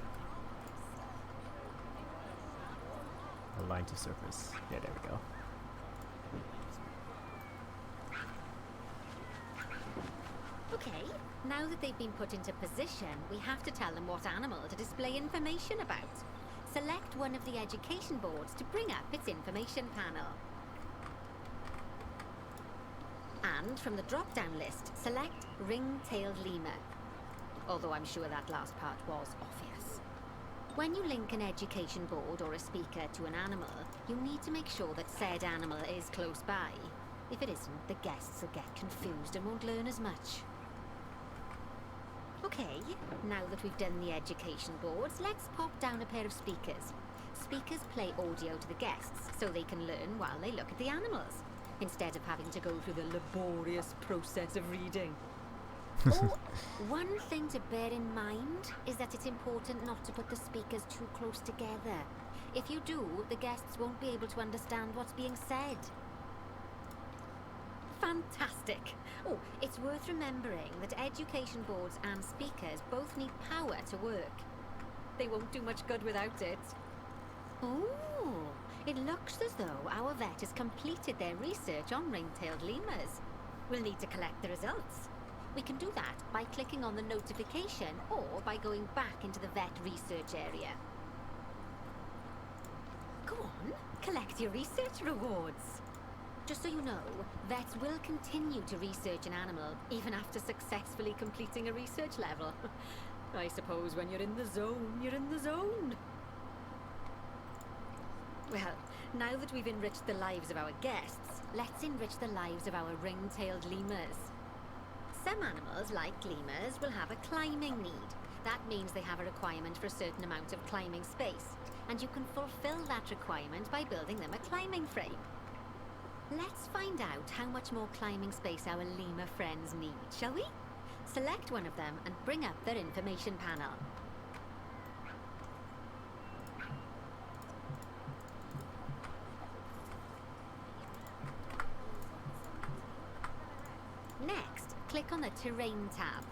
Align to surface. Yeah, there we go. Okay, now that they've been put into position, we have to tell them what animal to display information about. Select one of the education boards to bring up its information panel. And from the drop-down list, select ring-tailed lemur. Although I'm sure that last part was obvious. When you link an education board or a speaker to an animal, you need to make sure that said animal is close by. If it isn't, the guests will get confused and won't learn as much. Okay, now that we've done the education boards, let's pop down a pair of speakers. Speakers play audio to the guests so they can learn while they look at the animals, instead of having to go through the laborious process of reading. Oh, one thing to bear in mind is that it's important not to put the speakers too close together. If you do, the guests won't be able to understand what's being said. Fantastic! Oh, it's worth remembering that education boards and speakers both need power to work. They won't do much good without it. Oh, it looks as though our vet has completed their research on ring-tailed lemurs. We'll need to collect the results. We can do that by clicking on the notification or by going back into the vet research area. Go on, collect your research rewards. Just so you know, vets will continue to research an animal even after successfully completing a research level. I suppose when you're in the zone, you're in the zone. Well, now that we've enriched the lives of our guests, let's enrich the lives of our ring-tailed lemurs. Some animals, like lemurs, will have a climbing need. That means they have a requirement for a certain amount of climbing space, and you can fulfill that requirement by building them a climbing frame. Let's find out how much more climbing space our lemur friends need, shall we? Select one of them and bring up their information panel. Next, click on the Terrain tab.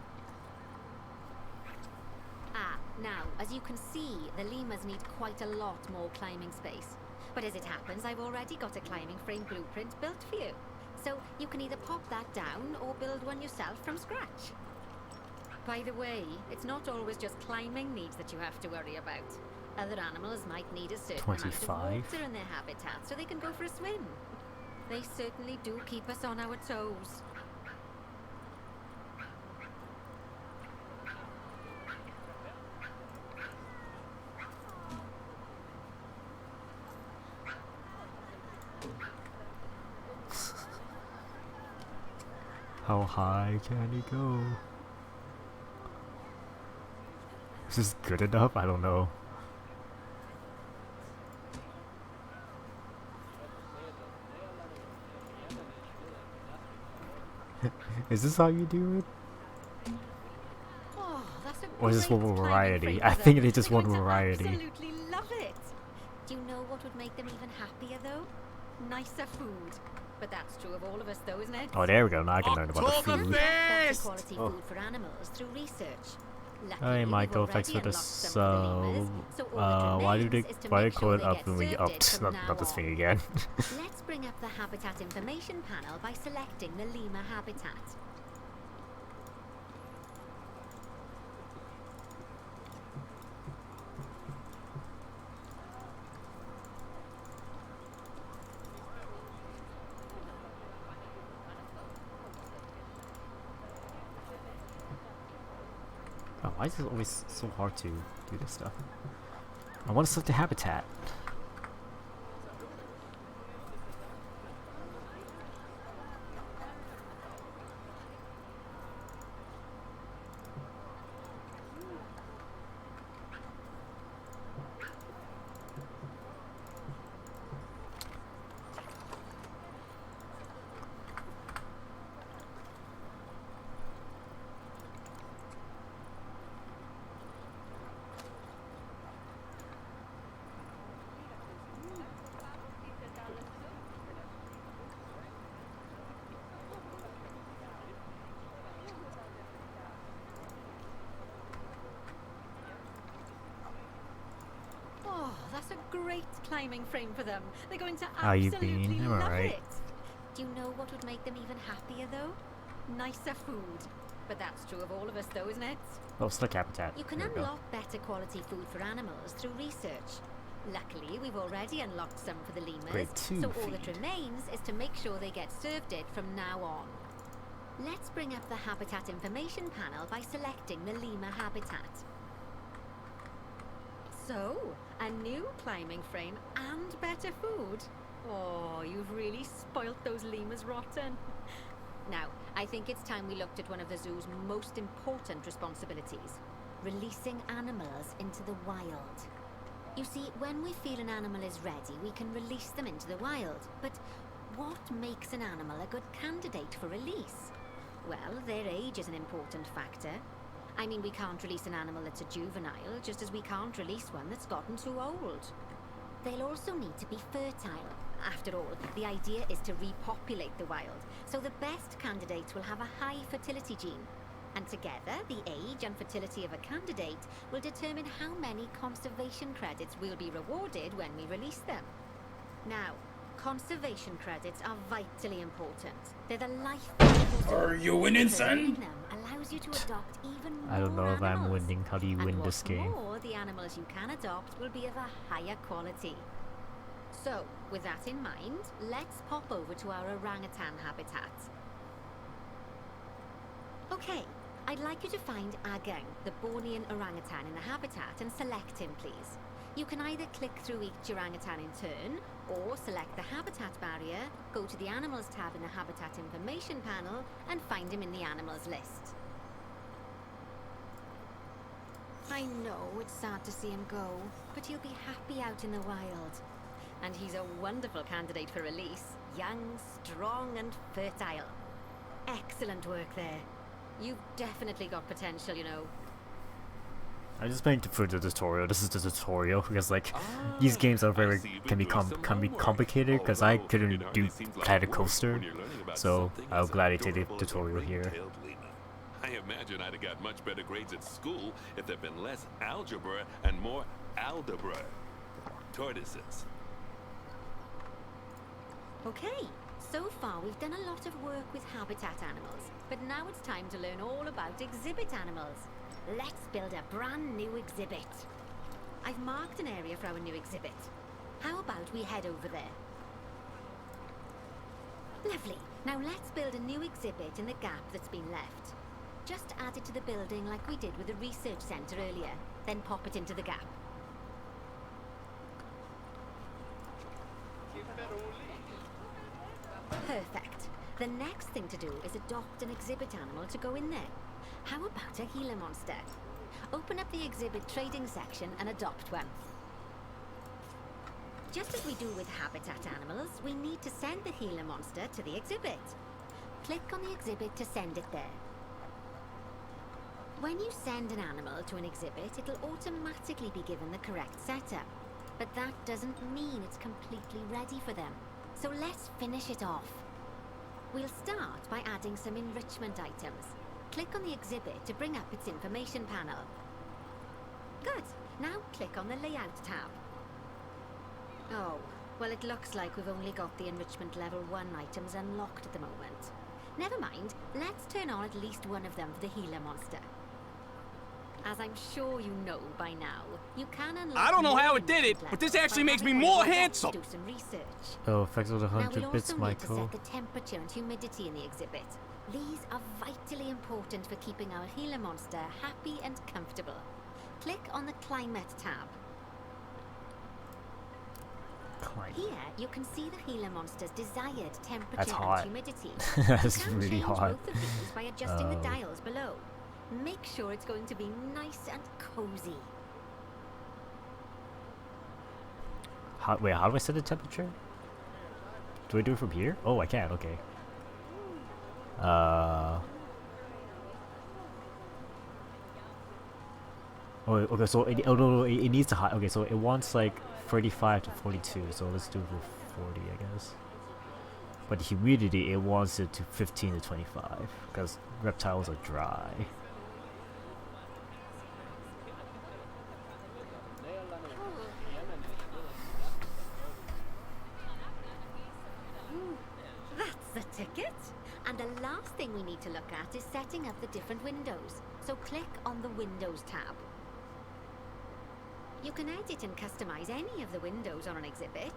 Now, as you can see, the lemurs need quite a lot more climbing space. But as it happens, I've already got a climbing frame blueprint built for you. So you can either pop that down or build one yourself from scratch. By the way, it's not always just climbing needs that you have to worry about. Other animals might need a certain amount of 25. water in their habitat so they can go for a swim. They certainly do keep us on our toes. How high can he go? Is this good enough? I don't know. Is this how you do it? Oh, that's a Or is this great one climbing variety? frame I for think them. it is just They're one going to variety. Absolutely love it. Do you know what would make them even happier though? Nicer food. But that's true of all of us, though, isn't it? Oh, there we go. Now I can learn about the food. Better quality Oh. food for animals through research. Hey Luckily, Michael, we've thanks for already the unlocked some for the lemurs, so all that why do remains they is to why they make call sure it they up get when we served up? it from Not this now thing on. again. Let's bring up the habitat information panel by selecting the lemur habitat. Oh, why is it always so hard to do this stuff? I want to select the habitat. Oh, that's a great climbing frame for them. They're going to How you absolutely been? I'm love alright. it. Do you know what would make them even happier, though? Nicer food. But that's true of all of us, though, isn't it? Oh, select habitat. You can There we go. unlock better quality food for animals through research. Luckily, we've already unlocked some for the lemurs, Grade 2 so all that feed. remains is to make sure they get served it from now on. Let's bring up the habitat information panel by selecting the lemur habitat. So, a new climbing frame and better food. Oh, you've really spoilt those lemurs rotten. Now, I think it's time we looked at one of the zoo's most important responsibilities, releasing animals into the wild. You see, when we feel an animal is ready, we can release them into the wild. But what makes an animal a good candidate for release? Well, their age is an important factor. I mean, we can't release an animal that's a juvenile, just as we can't release one that's gotten too old. They'll also need to be fertile. After all, the idea is to repopulate the wild, so the best candidates will have a high fertility gene. And together, the age and fertility of a candidate will determine how many conservation credits will be rewarded when we release them. Now, conservation credits are vitally important. They're the life. Are you winning, son? Earning them allows you to adopt even more I don't know if I'm animals. winning. How do you And win what's this game? more, the animals you can adopt will be of a higher quality. So, with that in mind, let's pop over to our orangutan habitat. Okay, I'd like you to find Agang, the Bornean orangutan in the habitat, and select him, please. You can either click through each orangutan in turn, or select the habitat barrier, go to the animals tab in the habitat information panel, and find him in the animals list. I know it's sad to see him go, but he'll be happy out in the wild. And he's a wonderful candidate for release. Young, strong, and fertile. Excellent work there. You've definitely got potential, you know. I just playing for the tutorial. This is the tutorial because like these games are very can be complicated because I couldn't do Planet Coaster, so I'll gladly take the tutorial here. I imagine I'd have got much better grades at school if there'd been less algebra and more algebra. Tortoises. Okay, so far we've done a lot of work with habitat animals, but now it's time to learn all about exhibit animals. Let's build a brand new exhibit. I've marked an area for our new exhibit. How about we head over there? Lovely. Now let's build a new exhibit in the gap that's been left. Just add it to the building like we did with the research centre earlier, then pop it into the gap. Perfect. The next thing to do is adopt an exhibit animal to go in there. How about a Gila monster? Open up the exhibit trading section and adopt one. Just as we do with habitat animals, we need to send the Gila monster to the exhibit. Click on the exhibit to send it there. When you send an animal to an exhibit, it'll automatically be given the correct setup. But that doesn't mean it's completely ready for them. So let's finish it off. We'll start by adding some enrichment items. Click on the exhibit to bring up its information panel. Good. Now click on the layout tab. Oh, well, it looks like we've only got the enrichment level 1 items unlocked at the moment. Never mind, let's turn on at least one of them for the healer monster. As I'm sure you know by now, you can unlock... I don't know how it did it, but this actually makes me more handsome! Do some research. Oh, effects of the Now 100 we'll bits, also need to Michael. set the temperature and humidity in the exhibit. These are vitally important for keeping our healer monster happy and comfortable. Click on the climate tab. Climate. Here, you can see the healer monster's desired temperature That's and hot. humidity. That's You can really change hot. both of these by adjusting the Oh. dials below. Make sure it's going to be nice and cozy. Wait, how do I set the temperature? Do I do it from here? Oh, I can, okay. Oh, okay, so no, it needs to high. Okay, so it wants like 35 to 42, so let's do it for 40, I guess. But the humidity, it wants it to 15 to 25, because reptiles are dry. That's the ticket. And the last thing we need to look at is setting up the different windows. So click on the Windows tab. You can edit and customize any of the windows on an exhibit.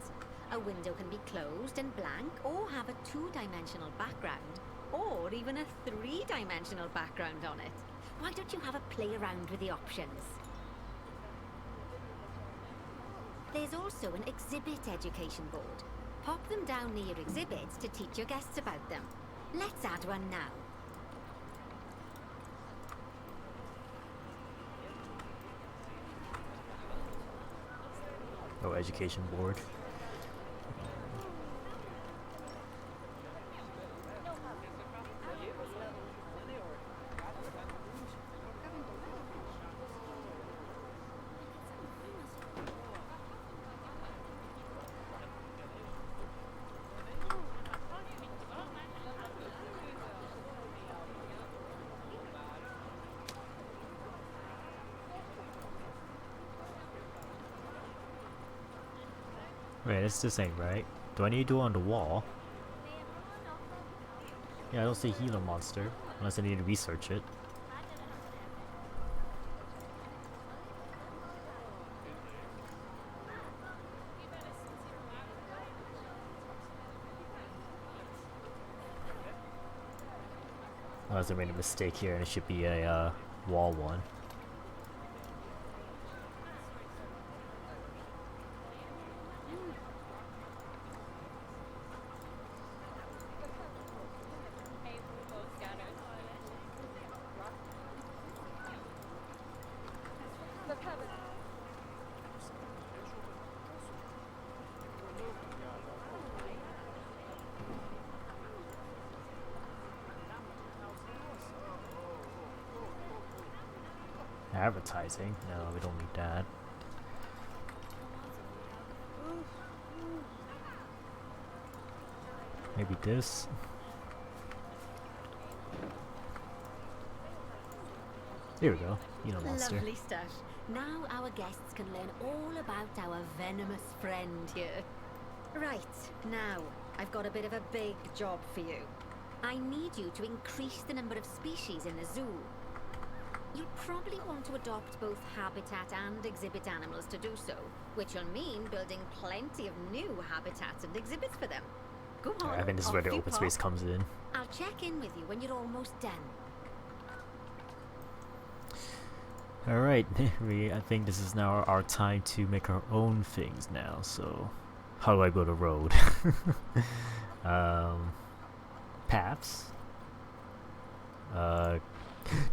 A window can be closed and blank, or have a 2-dimensional background, or even a 3-dimensional background on it. Why don't you have a play around with the options? There's also an exhibit education board. Pop them down near your exhibits to teach your guests about them. Let's add one now. Oh, education board. Wait, it's this thing, right? Do I need to do it on the wall? Yeah, I don't see healer monster, unless I need to research it. Unless I made a mistake here and it should be a wall one. Advertising? No, we don't need that. Maybe this? Here we go. Monster. Lovely stuff. Now our guests can learn all about our venomous friend here. Right, now, I've got a bit of a big job for you. I need you to increase the number of species in the zoo. You'll probably want to adopt both habitat and exhibit animals to do so, which will mean building plenty of new habitats and exhibits for them. Go on, I think this is where the off you open pop. space comes in. I'll check in with you when you're almost done. Alright, I think this is now our time to make our own things now, so... How do I go to road? Paths?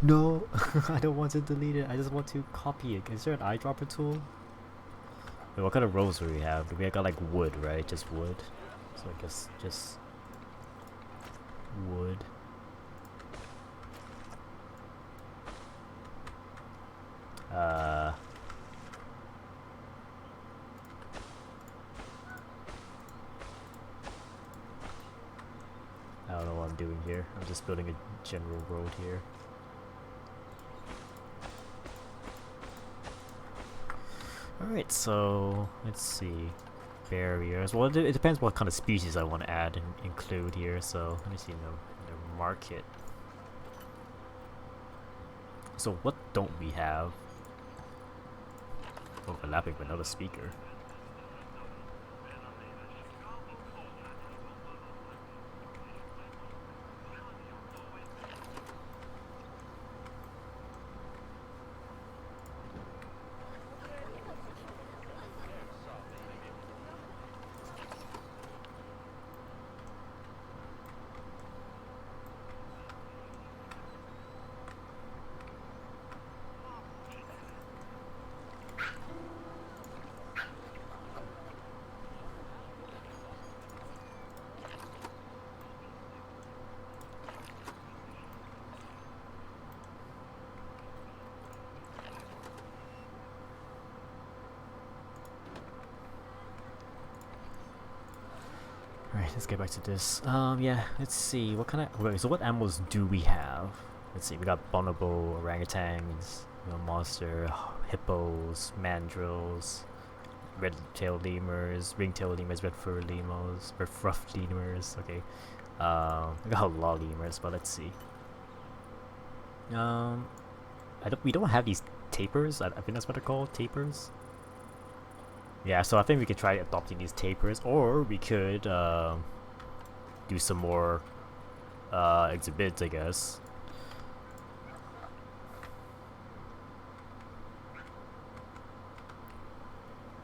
No! I don't want to delete it, I just want to copy it. Is there an eyedropper tool? Wait, what kind of roads do we have? We got like wood, right? Just wood. So I guess just... wood. I'm doing here. I'm just building a general road here. Alright, so let's see. Barriers. Well, it depends what kind of species I want to add and include here. So let me see in the market. So what don't we have? Overlapping with another speaker. Alright, let's get back to this. Yeah, let's see. What kind of... Okay, so what animals do we have? Let's see, we got bonobo, orangutans, monster, hippos, mandrills, red-tailed lemurs, ring-tailed lemurs, red-fur lemurs, red-ruffed lemurs, okay. We got a lot of lemurs, but let's see. We don't have these tapirs. I think that's what they're called, tapirs. Yeah, so I think we could try adopting these tapirs, or we could do some more exhibits, I guess.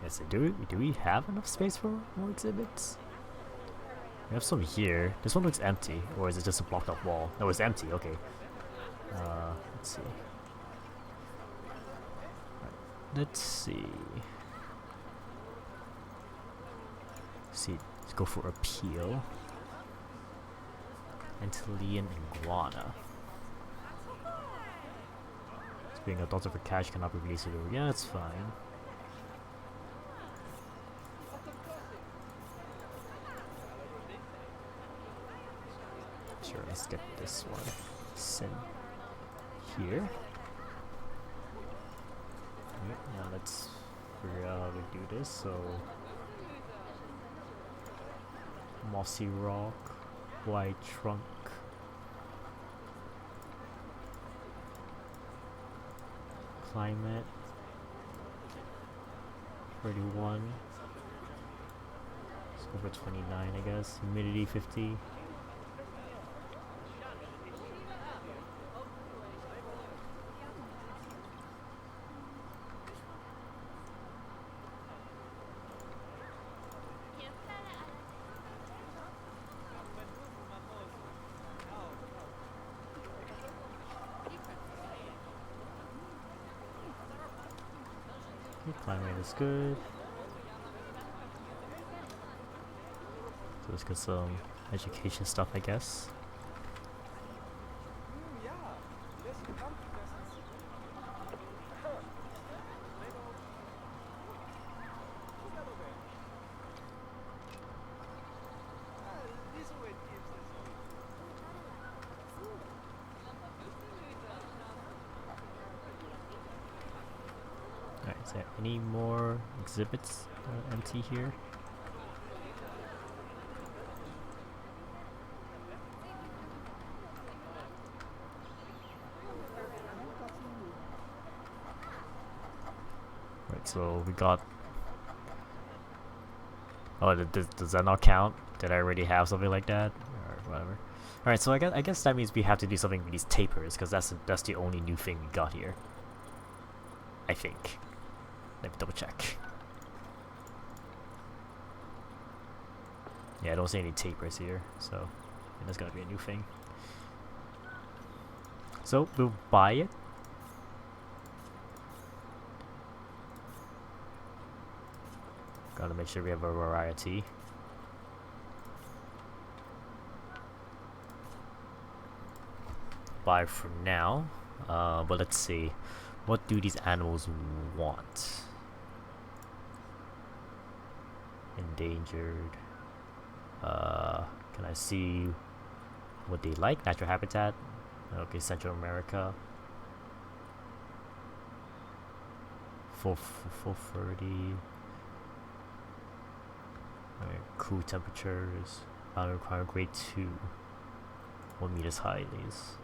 Yes, so do we have enough space for more exhibits? We have some here. This one looks empty, or is it just a blocked up wall? No, it's empty. Okay. Let's see. Let's see. Let's go for appeal. Antillean iguana. It's being adopted for cash, cannot be released. Yeah, that's fine. Sure, let's get this one. Send here. Yep, now let's figure out how to do this. So mossy rock, white trunk, climate 31, it's over 29 I guess, humidity 50. Climate is good. So let's get some education stuff, I guess. Is there any more exhibits empty here? Right, so we got... Oh, does that not count? Did I already have something like that? Or whatever. Alright, so I guess that means we have to do something with these tapirs, because that's the only new thing we got here. I think. Let me double check. Yeah, I don't see any tapirs here, so that's gonna be a new thing. So we'll buy it. Gotta make sure we have a variety. Buy for now, but let's see. What do these animals want? Endangered. Can I see what they like. Natural habitat. Okay, Central America. Full 30. Alright, cool temperatures. Mountain require grade 2. 1 meters high at least.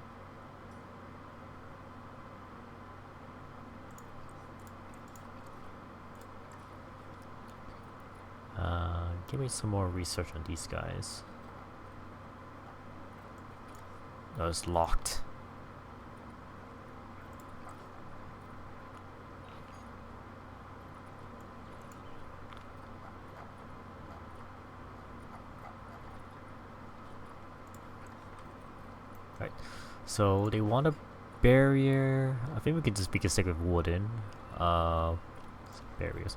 Give me some more research on these guys. No, it's locked. Right, so they want a barrier. I think we could just be stick with wooden. Barriers.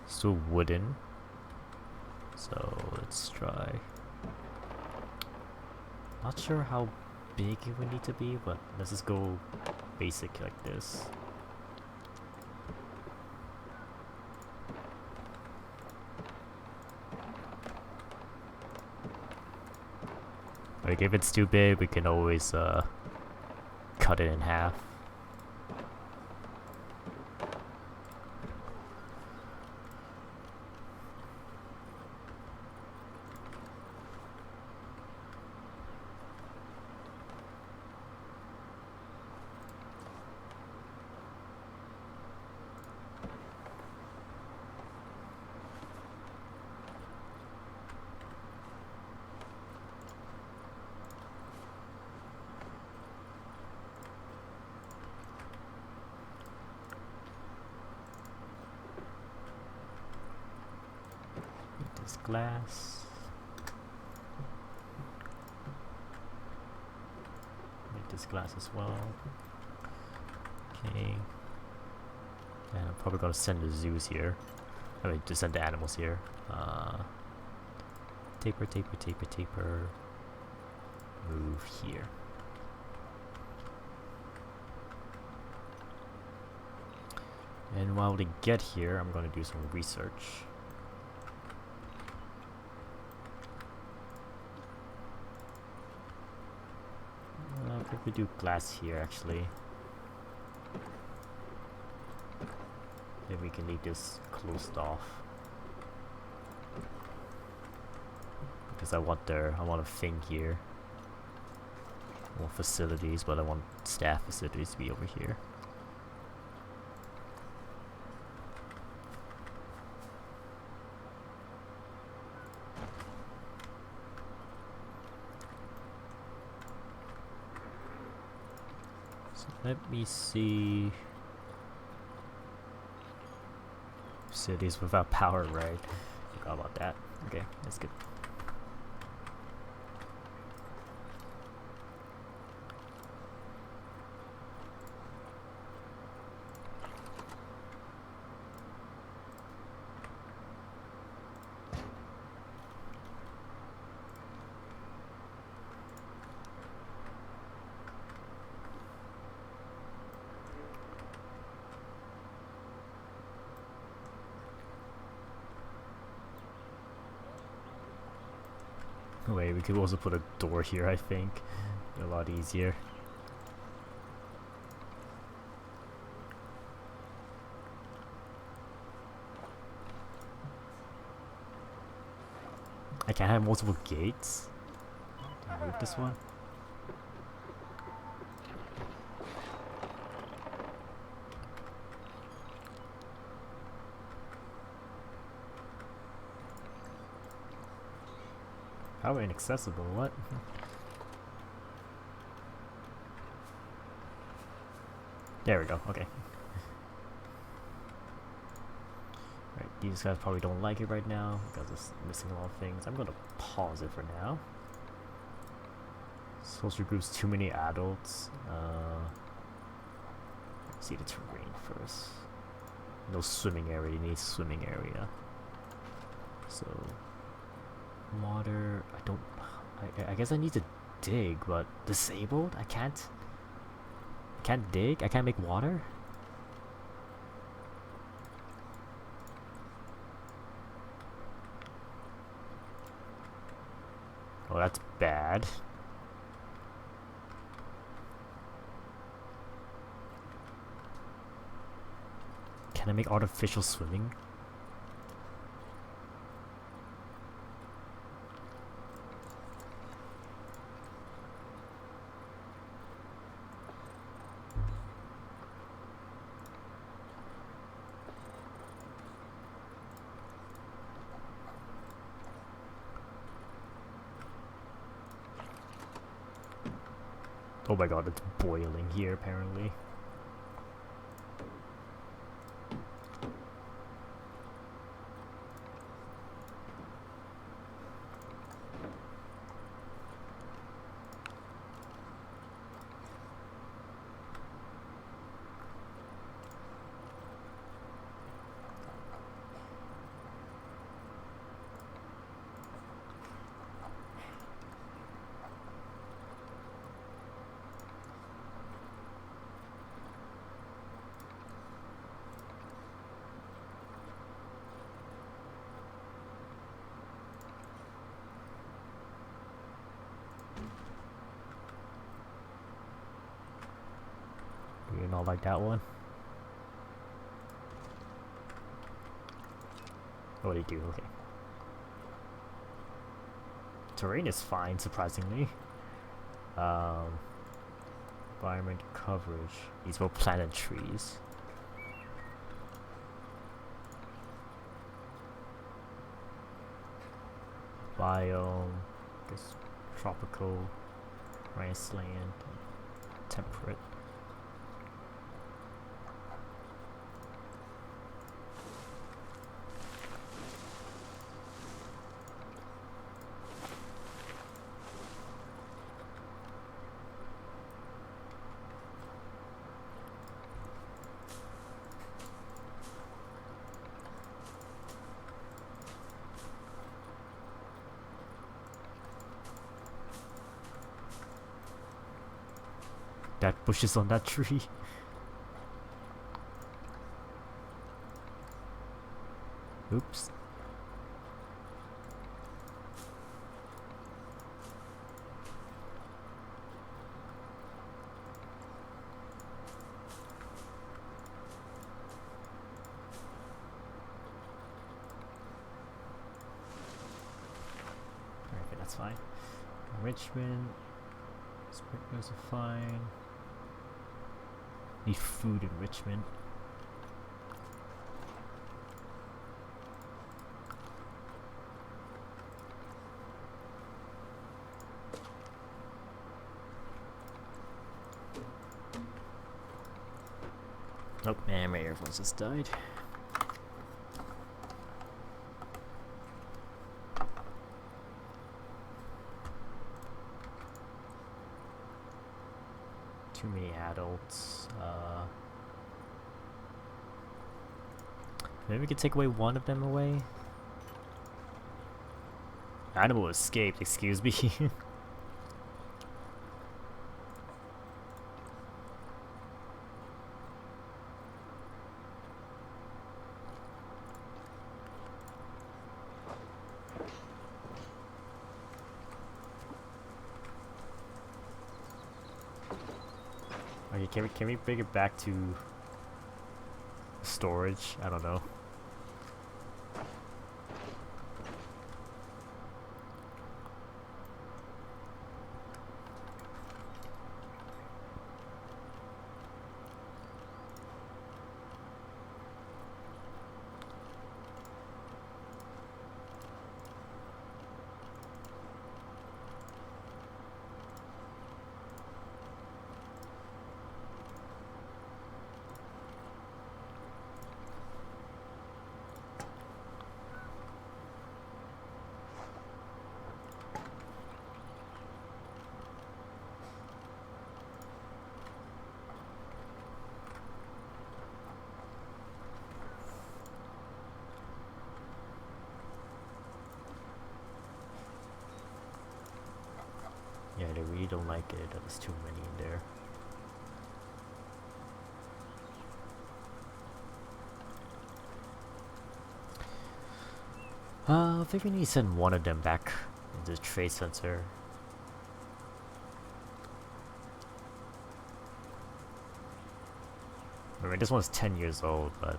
Still wooden. So let's try. Not sure how big it would need to be, but let's just go basic like this. Like if it's too big, we can always cut it in half. Glass. Make this glass as well. Okay. And I'm probably gonna send the zoos here. I mean, to send the animals here. Taper, taper, taper, taper. Move here. And while they get here, I'm gonna do some research. I think we do glass here actually. Then we can leave this closed off. Because I want a thing here. I want facilities, but I want staff facilities to be over here. Let me see. Cities without power, right? Forgot about that. Okay, that's good. Wait, we could also put a door here, I think. A lot easier. I can't have multiple gates? Can I move this one? How inaccessible, what? There we go, okay. Right, these guys probably don't like it right now because it's missing a lot of things. I'm gonna pause it for now. Social groups, too many adults. See the terrain first. No swimming area, you need swimming area. So water, I guess I need to dig, but disabled? I can't dig? I can't make water? Oh, that's bad. Can I make artificial swimming? Oh my god, it's boiling here apparently. You not like that one? What do you do? Okay. Terrain is fine, surprisingly. Environment coverage. These were planet trees. Biome. Guess tropical, grassland, temperate. That bushes on that tree. Oops. Okay, that's fine. Enrichment. Sprinklers are fine. Need food enrichment. Oh man, my earphones just died. Too many adults. Maybe we could take away one of them away. Animal escaped, excuse me. Okay, can we bring it back to storage? I don't know. Yeah, they really don't like it. There's too many in there. I think we need to send one of them back into the trade center. I mean, this one's 10 years old, but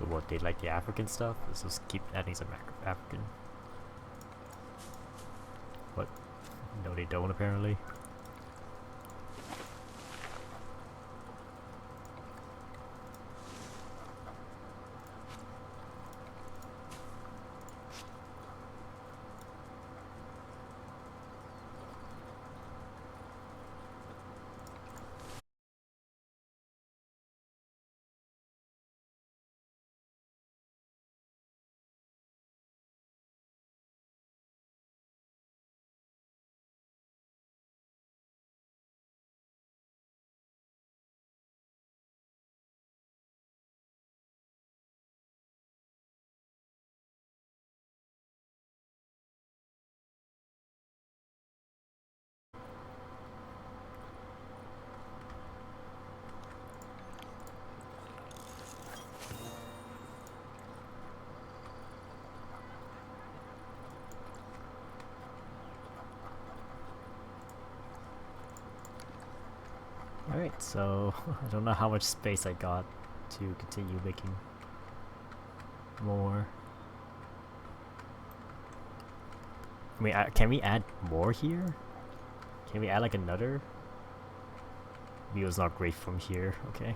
So what, they like the African stuff? Let's just keep adding some African. What? No, they don't apparently. Alright, so I don't know how much space I got to continue making more. I mean, can we add more here? Can we add like another? View is not great from here, okay.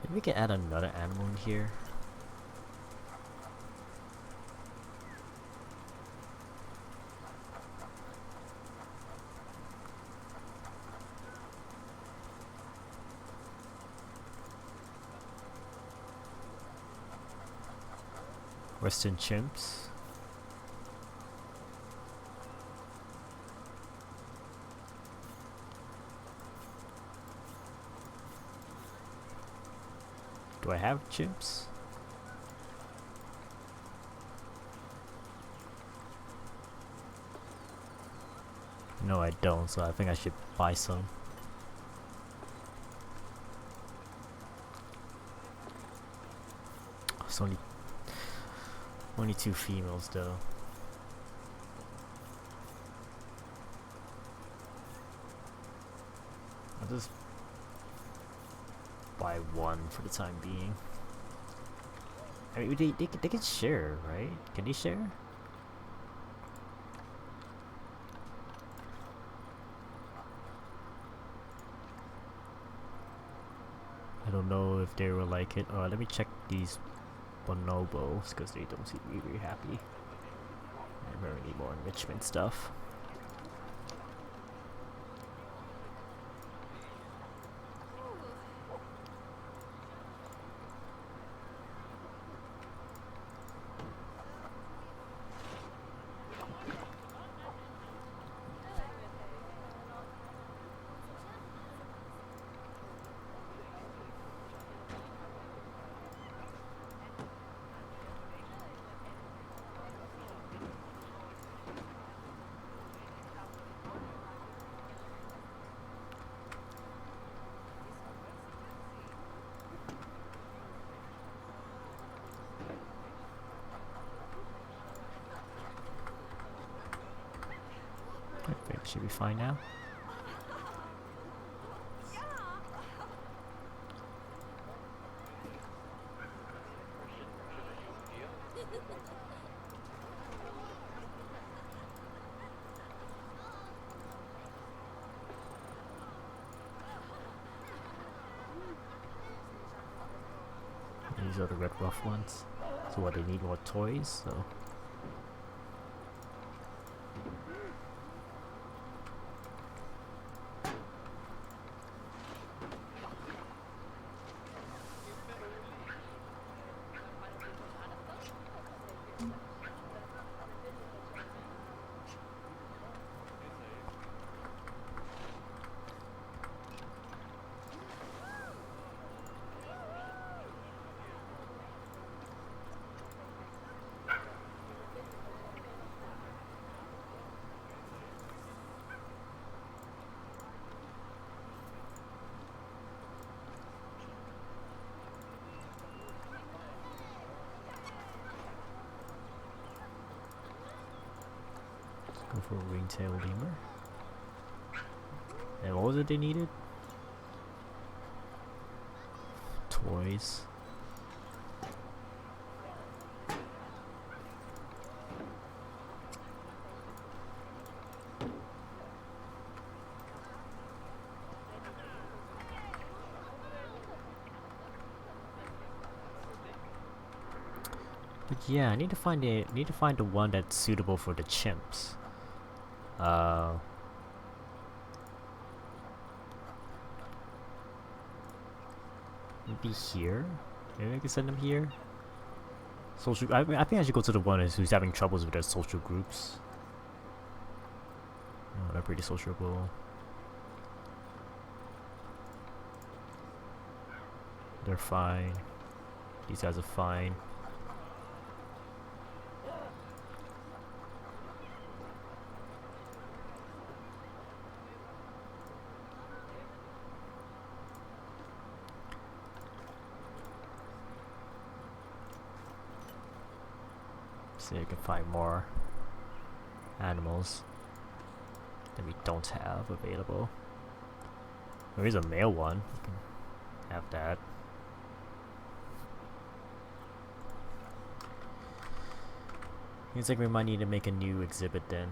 Maybe we can add another animal in here. Western chimps. Do I have chimps? No, I don't, so I think I should buy some. It's only 2 females though. I'll just buy 1 for the time being. I mean, they can share, right? Can they share? I don't know if they will like it. Let me check these bonobos because they don't seem really happy. I really need more enrichment stuff. Perfect, should be fine now. These are the red rough ones. So what, they need more toys, so... Go for a ringtail lemur. And what was it they needed? Toys. But yeah, I need to find the one that's suitable for the chimps. Maybe here? Maybe I can send them here? Social. I think I should go to the one who's having troubles with their social groups. Oh, they're pretty sociable. They're fine. These guys are fine. See if I can find more animals that we don't have available. There is a male one. You can have that. Seems like we might need to make a new exhibit then.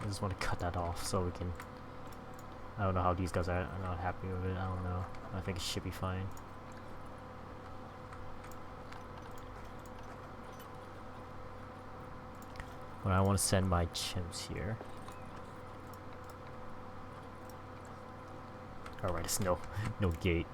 I just want to cut that off so we can. I don't know how these guys are not happy with it. I don't know. I think it should be fine. But I want to send my chimps here. Alright, it's no gate.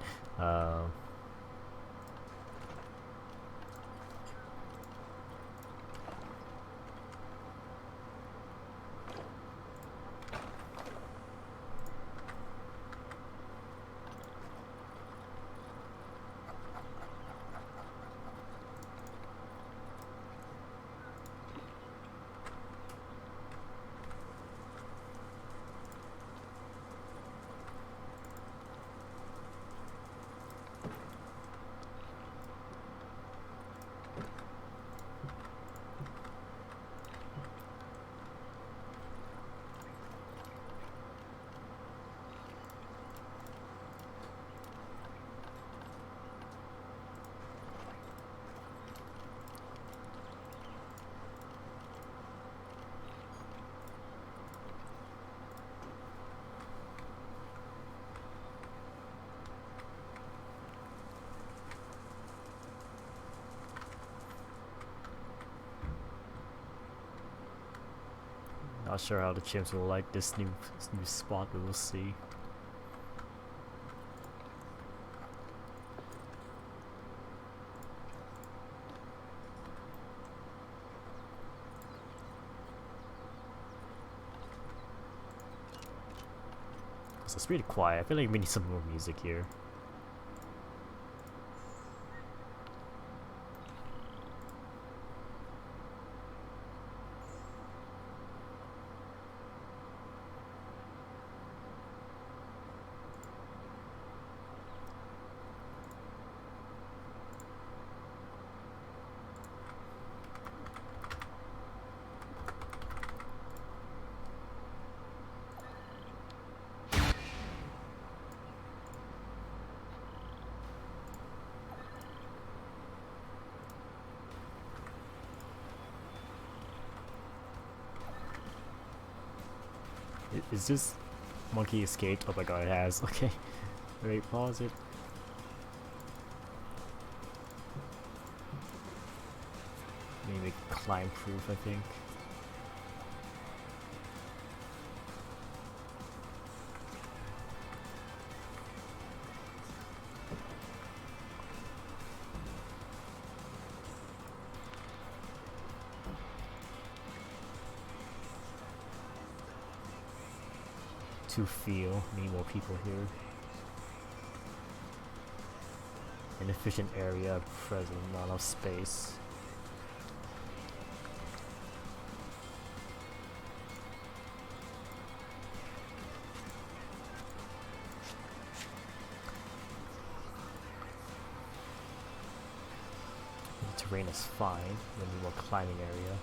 Not sure how the chimps will like this new spot, but we'll see. So it's really quiet. I feel like we need some more music here. Is this monkey escaped? Oh my god, it has. Okay. Wait, pause it. Maybe climb proof, I think. To feel, need more people here. An efficient area, present, not enough space. The terrain is fine, we need more climbing area.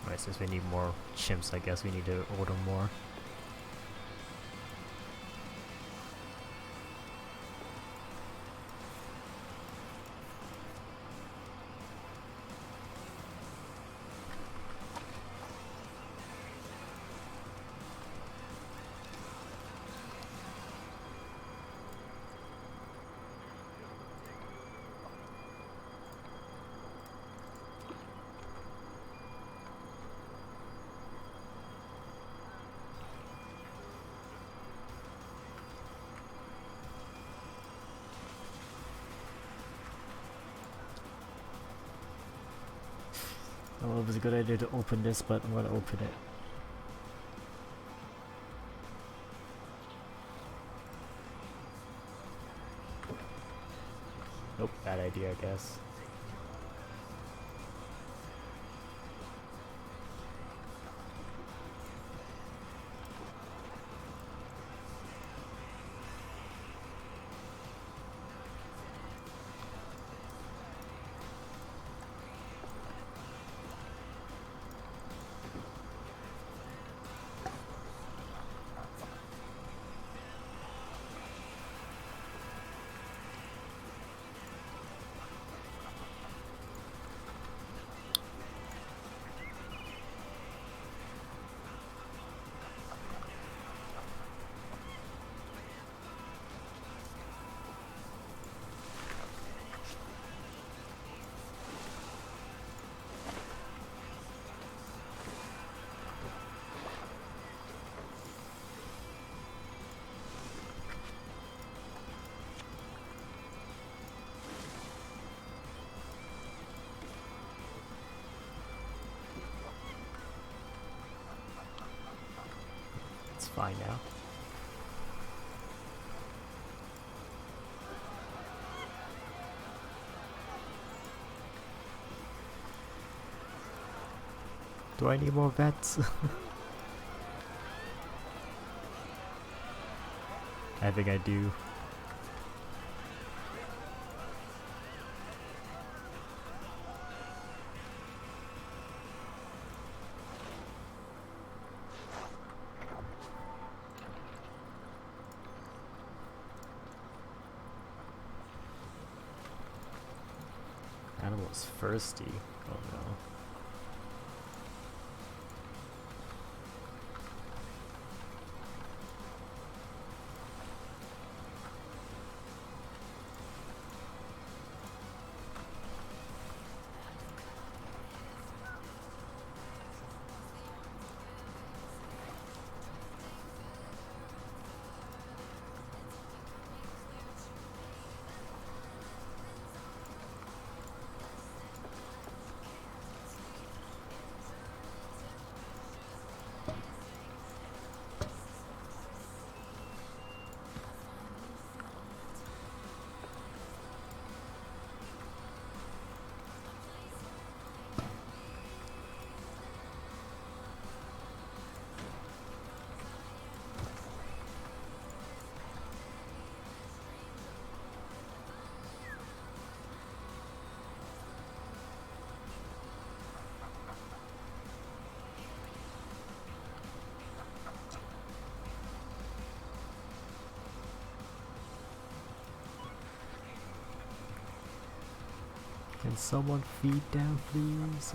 Alright, since we need more chimps, I guess we need to order more. Oh, it was a good idea to open this, but I'm gonna open it. Nope, bad idea, I guess. It's fine now. Do I need more vets? I think I do. Animal's thirsty. Oh no. someone feed down, please?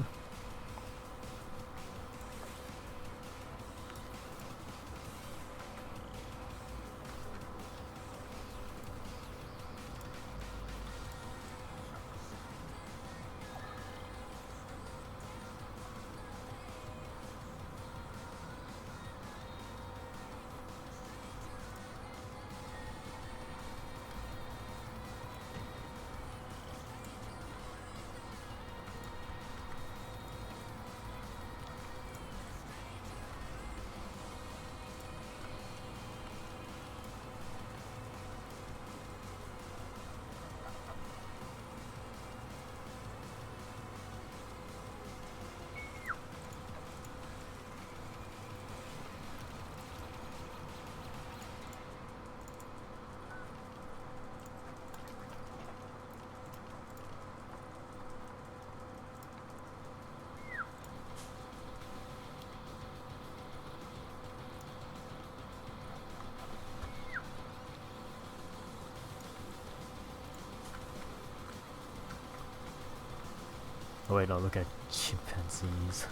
Oh wait, no, look at chimpanzees.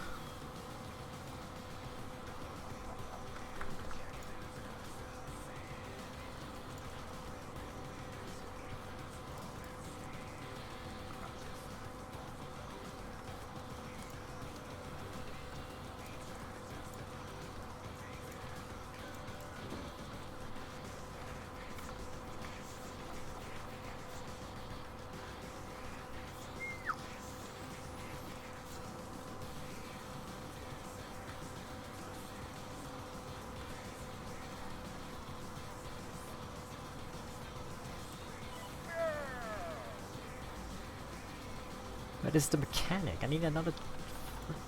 That is the mechanic. I need another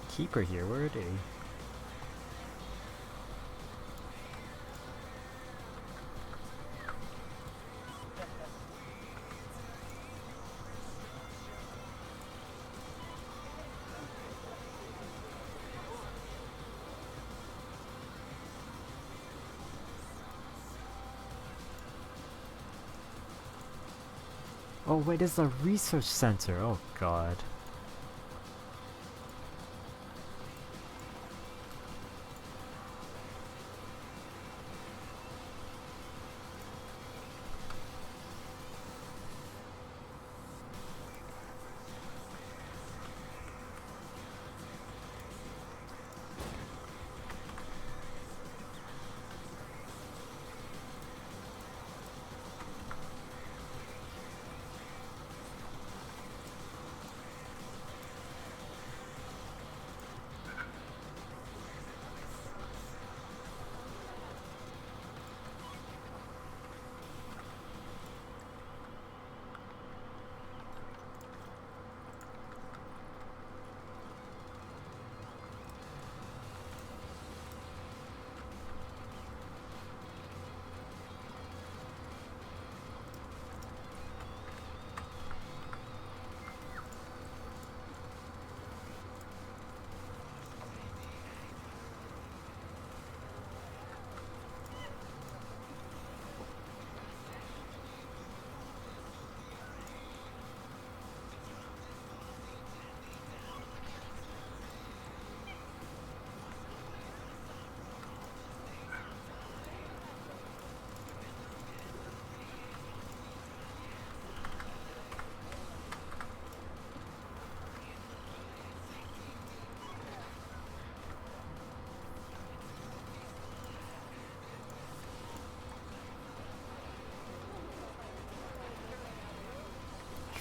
keeper here. Where are they? Oh wait, this is a research center. Oh god.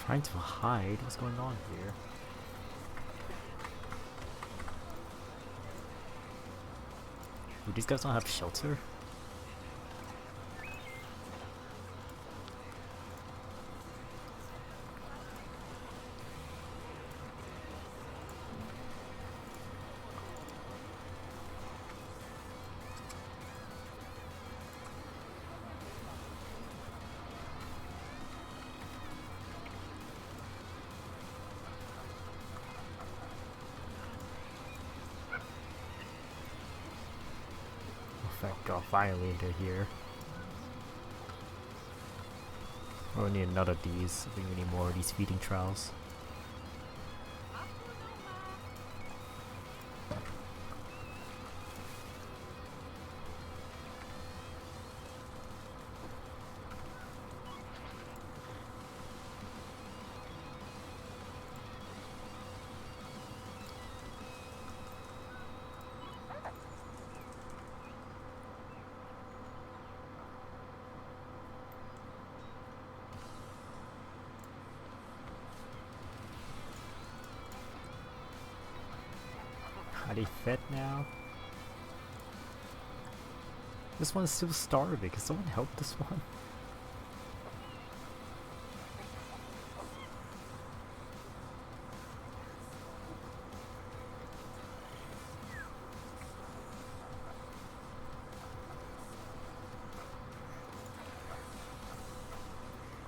Trying to hide? What's going on here? Do these guys not have shelter? Thank god, finally they're here. Oh, we need another of these. I think we need more of these feeding trials. Are they fed now? This one's still starving. Can someone help this one?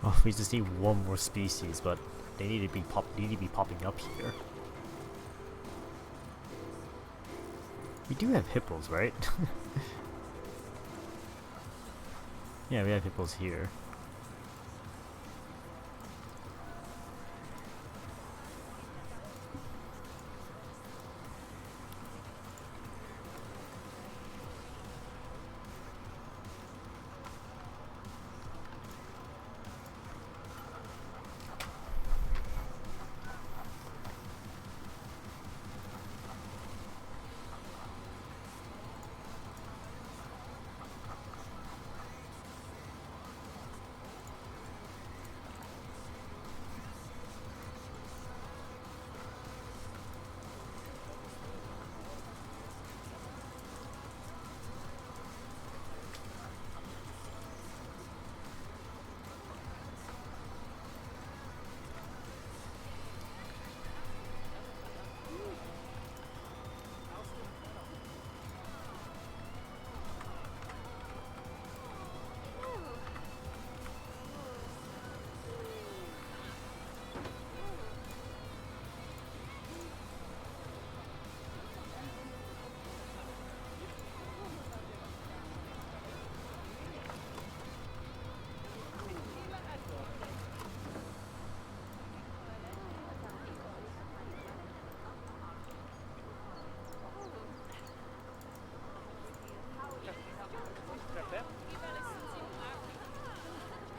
Oh, we just need one more species, but they need to be popping up here. We do have hippos, right? Yeah, we have hippos here.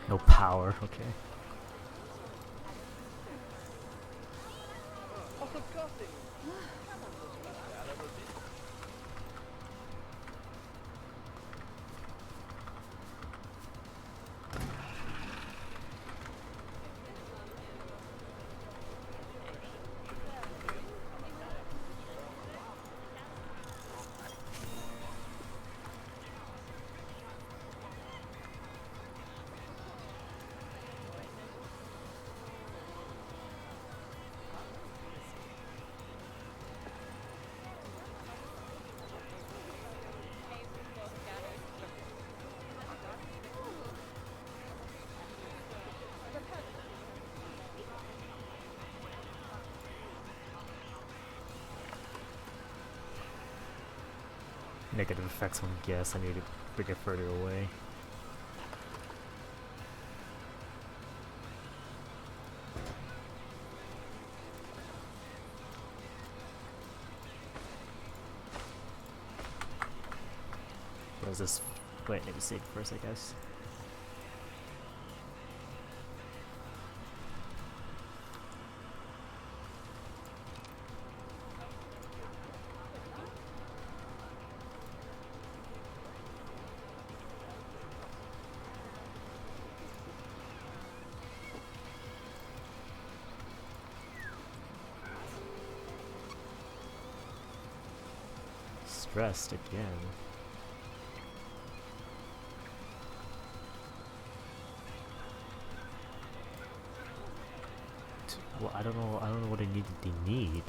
No power, okay. Negative effects on gas, I need to bring it further away. What is this? Wait, let me see it first, I guess. Stressed again. Well, I don't know what they need.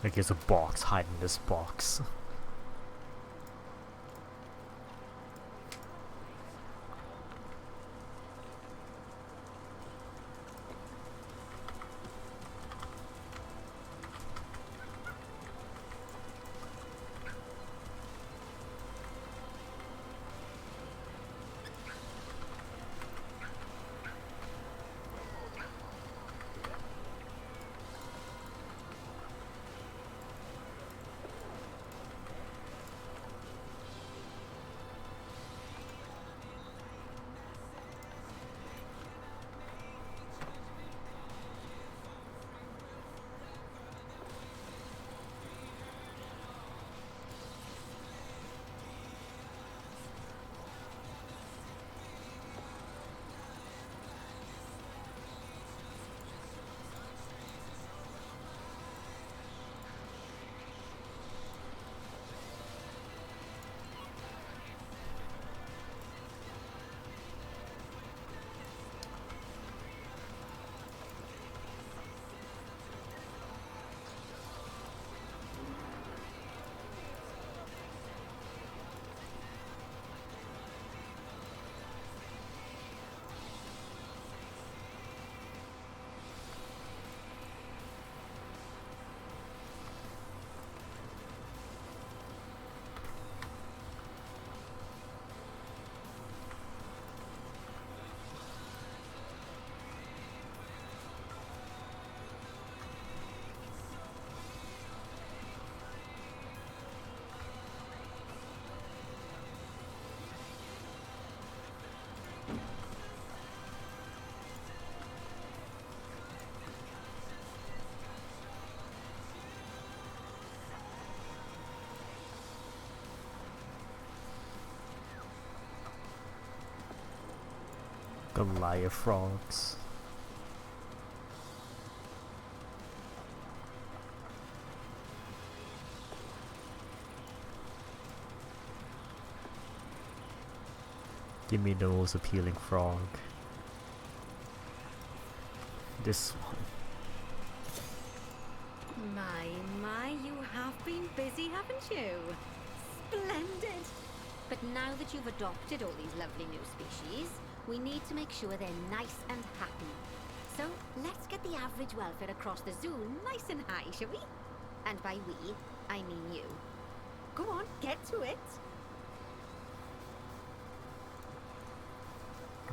Like there's a box hiding in this box. Goliath frogs. Give me the most appealing frog. This one. My, you have been busy, haven't you? Splendid! But now that you've adopted all these lovely new species, we need to make sure they're nice and happy. So let's get the average welfare across the zoo nice and high, shall we? And by we, I mean you. Go on, get to it.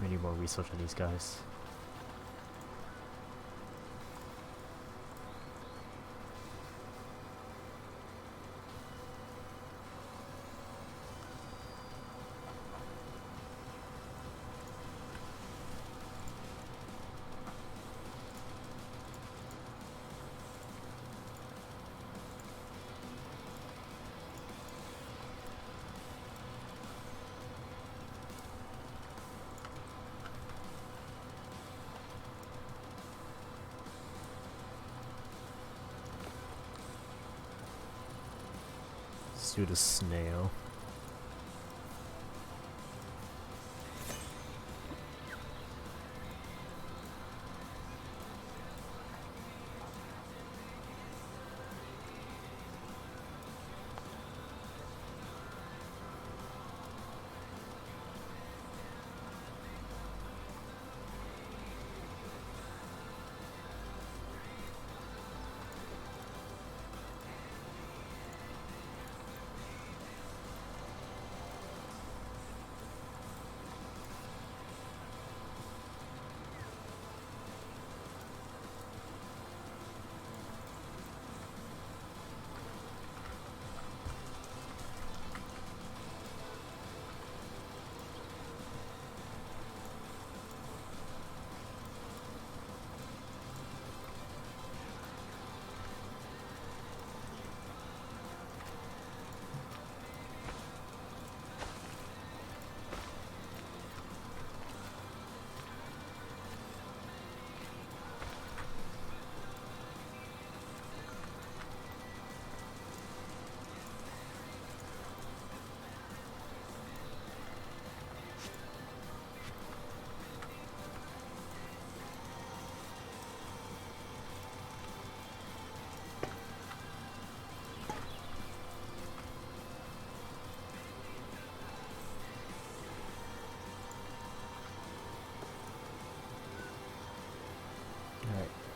We need more research on these guys. Let's do the snail.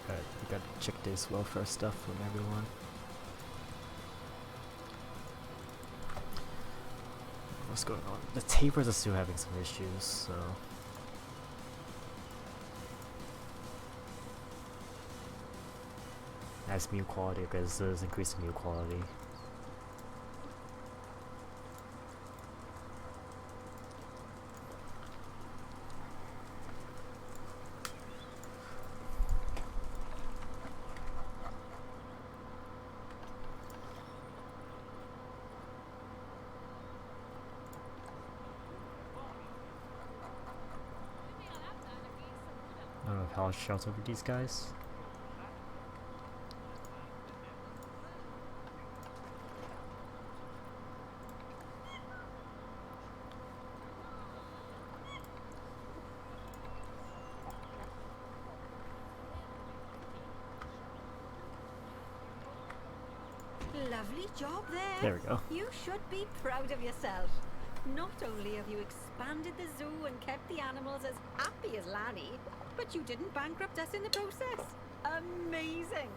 Alright, we gotta check this welfare stuff from everyone. What's going on? The tapers are still having some issues, so... That's meal quality, because there's increased meal quality. I don't know how I'll shelter with these guys. Lovely job there. There we go. You should be proud of yourself. Not only have you expanded the zoo and kept the animals as happy as Lanny, but you didn't bankrupt us in the process. Amazing.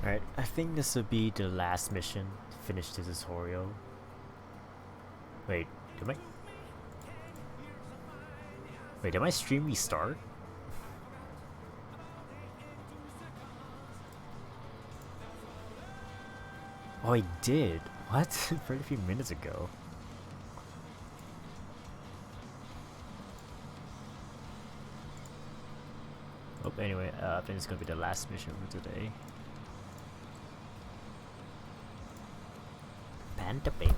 Alright, I think this will be the last mission to finish the tutorial. Wait, did my stream restart? Oh, I did. What? 33 minutes ago. Oh, anyway, I think it's gonna be the last mission for today. Panda Bear.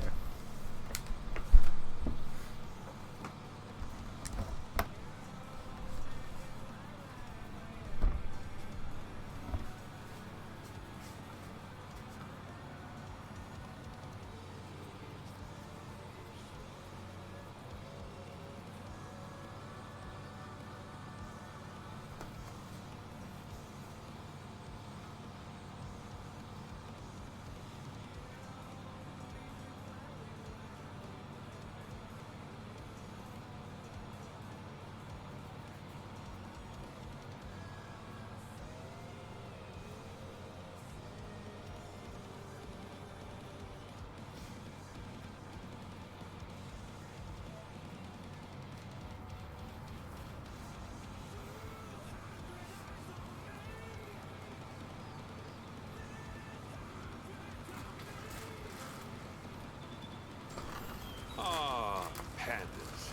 Ah, pandas.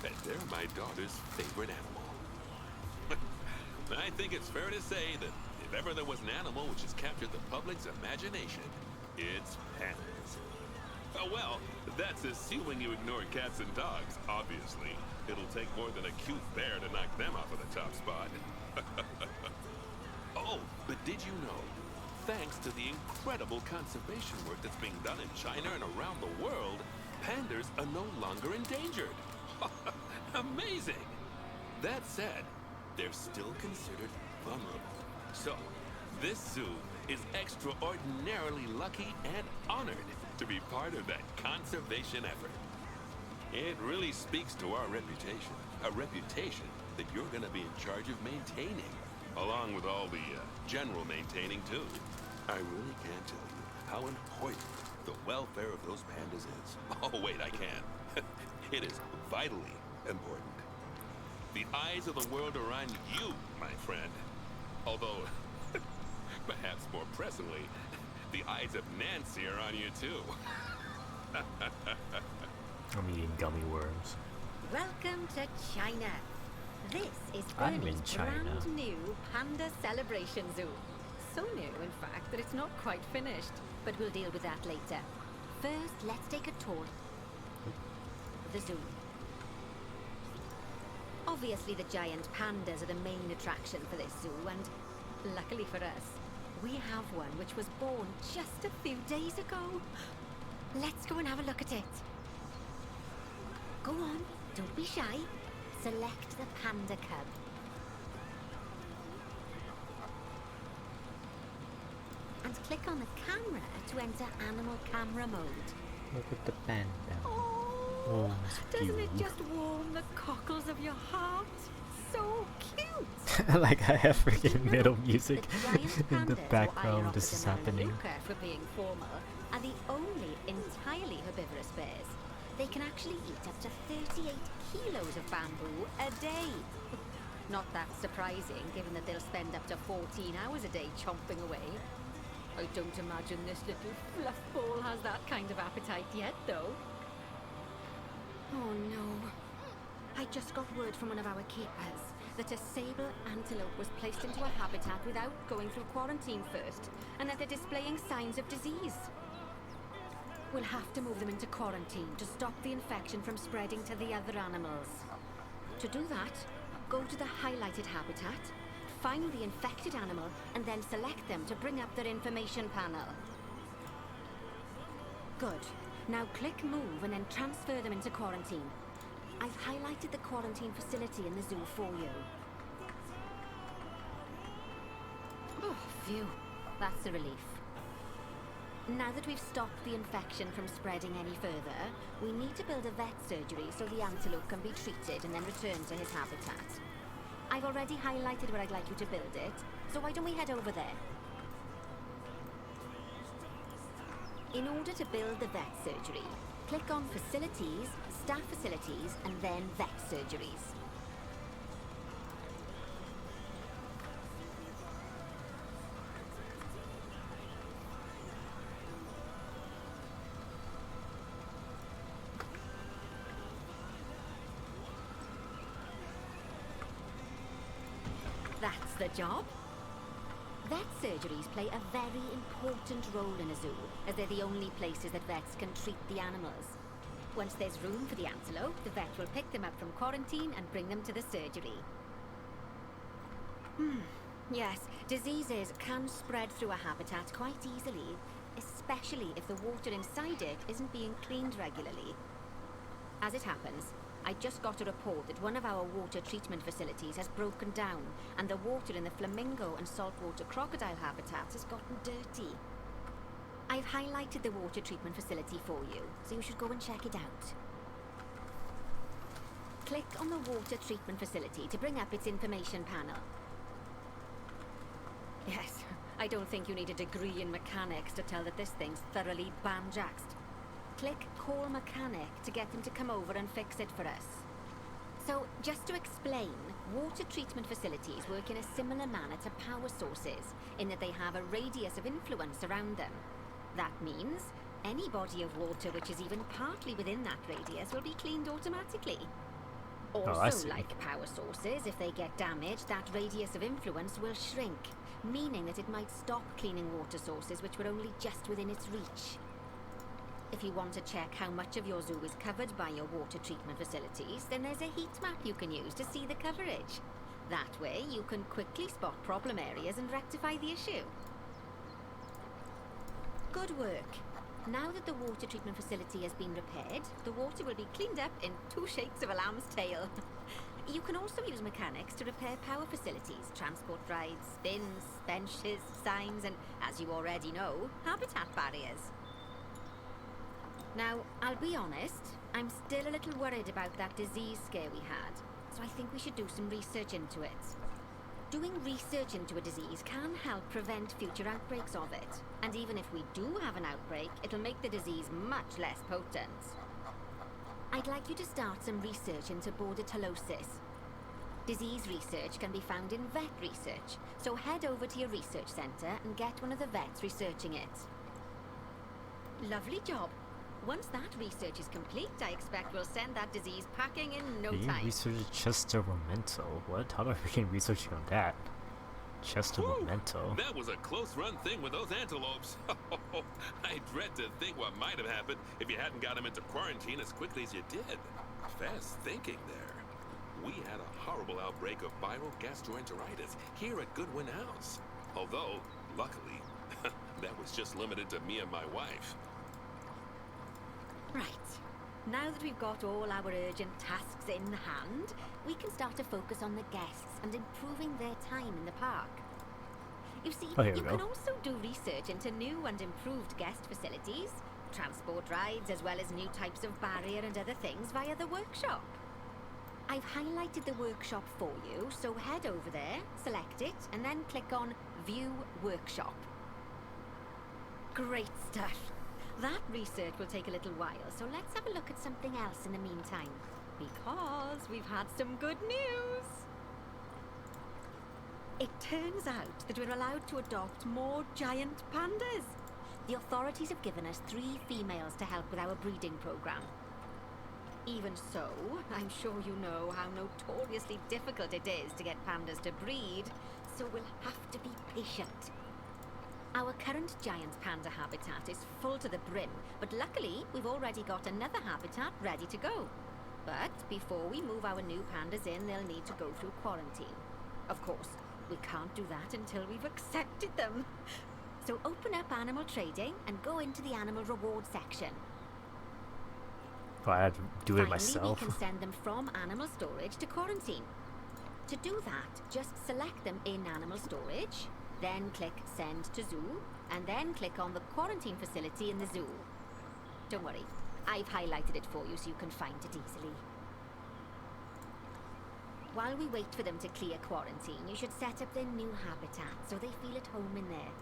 And they're my daughter's favorite animal. I think it's fair to say that if ever there was an animal which has captured the public's imagination, it's pandas. Well, that's assuming you ignore cats and dogs, obviously. It'll take more than a cute bear to knock them off of the top spot. Oh, but did you know? Thanks to the incredible conservation work that's being done in China and around the world, pandas are no longer endangered. Amazing! That said, they're still considered vulnerable. So, this zoo is extraordinarily lucky and honored to be part of that conservation effort. It really speaks to our reputation, a reputation that you're going to be in charge of maintaining, along with all the general maintaining too. I really can't tell you how important the welfare of those pandas is. Oh wait, I can. It is vitally important. The eyes of the world are on you, my friend. Although, perhaps more pressingly, the eyes of Nancy are on you too. I'm eating gummy worms. Welcome to China. This is I'm in Bernie's China. brand new Panda Celebration Zoo. So new, in fact, that it's not quite finished. But we'll deal with that later. First, let's take a tour of the zoo. Obviously, the giant pandas are the main attraction for this zoo, and luckily for us, we have one which was born just a few days ago. Let's go and have a look at it. Go on, don't be shy. Select the panda cub. And click on the camera to enter animal camera mode. Look at the panda. Oh, Oh, it's doesn't it cute. just warm the cockles of your heart? So cute! Like I have freaking Did you middle know music that giant in the pandas, or background. This is Iroquois happening. Melaleuca for being formal, are the only entirely herbivorous bears. They can actually eat up to 38 kilos of bamboo a day. Not that surprising, given that they'll spend up to 14 hours a day chomping away. I don't imagine this little fluff ball has that kind of appetite yet, though. Oh no. I just got word from one of our keepers that a sable antelope was placed into a habitat without going through quarantine first, and that they're displaying signs of disease. We'll have to move them into quarantine to stop the infection from spreading to the other animals. To do that, go to the highlighted habitat, find the infected animal, and then select them to bring up their information panel. Good. Now click move and then transfer them into quarantine. I've highlighted the quarantine facility in the zoo for you. Oh, phew. That's a relief. Now that we've stopped the infection from spreading any further, we need to build a vet surgery so the antelope can be treated and then returned to his habitat. I've already highlighted where I'd like you to build it, So why don't we head over there? In order to build the vet surgery, click on Facilities, Staff Facilities, and then Vet Surgeries. That's the job. Vet surgeries play a very important role in a zoo, as they're the only places that vets can treat the animals. Once there's room for the antelope, the vet will pick them up from quarantine and bring them to the surgery. Yes, diseases can spread through a habitat quite easily, especially if the water inside it isn't being cleaned regularly. As it happens, I just got a report that one of our water treatment facilities has broken down, and the water in the flamingo and saltwater crocodile habitats has gotten dirty. I've highlighted the water treatment facility for you, so you should go and check it out. Click on the water treatment facility to bring up its information panel. Yes, I don't think you need a degree in mechanics to tell that this thing's thoroughly banjaxed. Click Call Mechanic to get him to come over and fix it for us. So, just to explain, water treatment facilities work in a similar manner to power sources, in that they have a radius of influence around them. That means any body of water which is even partly within that radius will be cleaned automatically. Also, like power sources, if they get damaged, that radius of influence will shrink, meaning that it might stop cleaning water sources which were only just within its reach. If you want to check how much of your zoo is covered by your water treatment facilities, then there's a heat map you can use to see the coverage. That way, you can quickly spot problem areas and rectify the issue. Good work. Now that the water treatment facility has been repaired, the water will be cleaned up in 2 shakes of a lamb's tail. You can also use mechanics to repair power facilities, transport rides, bins, benches, signs, and, as you already know, habitat barriers. Now, I'll be honest, I'm still a little worried about that disease scare we had, so I think we should do some research into it. Doing research into a disease can help prevent future outbreaks of it, and even if we do have an outbreak, it'll make the disease much less potent. I'd like you to start some research into bordetellosis. Disease research can be found in vet research, so head over to your research centre and get one of the vets researching it. Lovely job. Once that research is complete, I expect we'll send that disease packing in no time. Research Chester Memento? What? How do I begin researching on that? Chester Memento? That was a close run thing with those antelopes. I dread to think what might have happened if you hadn't got them into quarantine as quickly as you did. Fast thinking there. We had a horrible outbreak of viral gastroenteritis here at Goodwin House. Although, luckily, that was just limited to me and my wife. Right. Now that we've got all our urgent tasks in hand, we can start to focus on the guests and improving their time in the park. You see, you can also do research into new and improved guest facilities, transport rides, as well as new types of barrier and other things via the workshop. I've highlighted the workshop for you, so head over there, select it, and then click on View Workshop. Great stuff. That research will take a little while, so let's have a look at something else in the meantime. Because we've had some good news! It turns out that we're allowed to adopt more giant pandas. The authorities have given us 3 females to help with our breeding program. Even so, I'm sure you know how notoriously difficult it is to get pandas to breed, so we'll have to be patient. Our current giant panda habitat is full to the brim, but luckily we've already got another habitat ready to go. But before we move our new pandas in, they'll need to go through quarantine. Of course, we can't do that until we've accepted them. So open up animal trading and go into the animal reward section. I have to do it myself. We can send them from animal storage to quarantine. To do that, just select them in animal storage, then click Send to Zoo, and then click on the quarantine facility in the zoo. Don't worry, I've highlighted it for you so you can find it easily. while we wait for them to clear quarantine, you should set up their new habitat so they feel at home in there.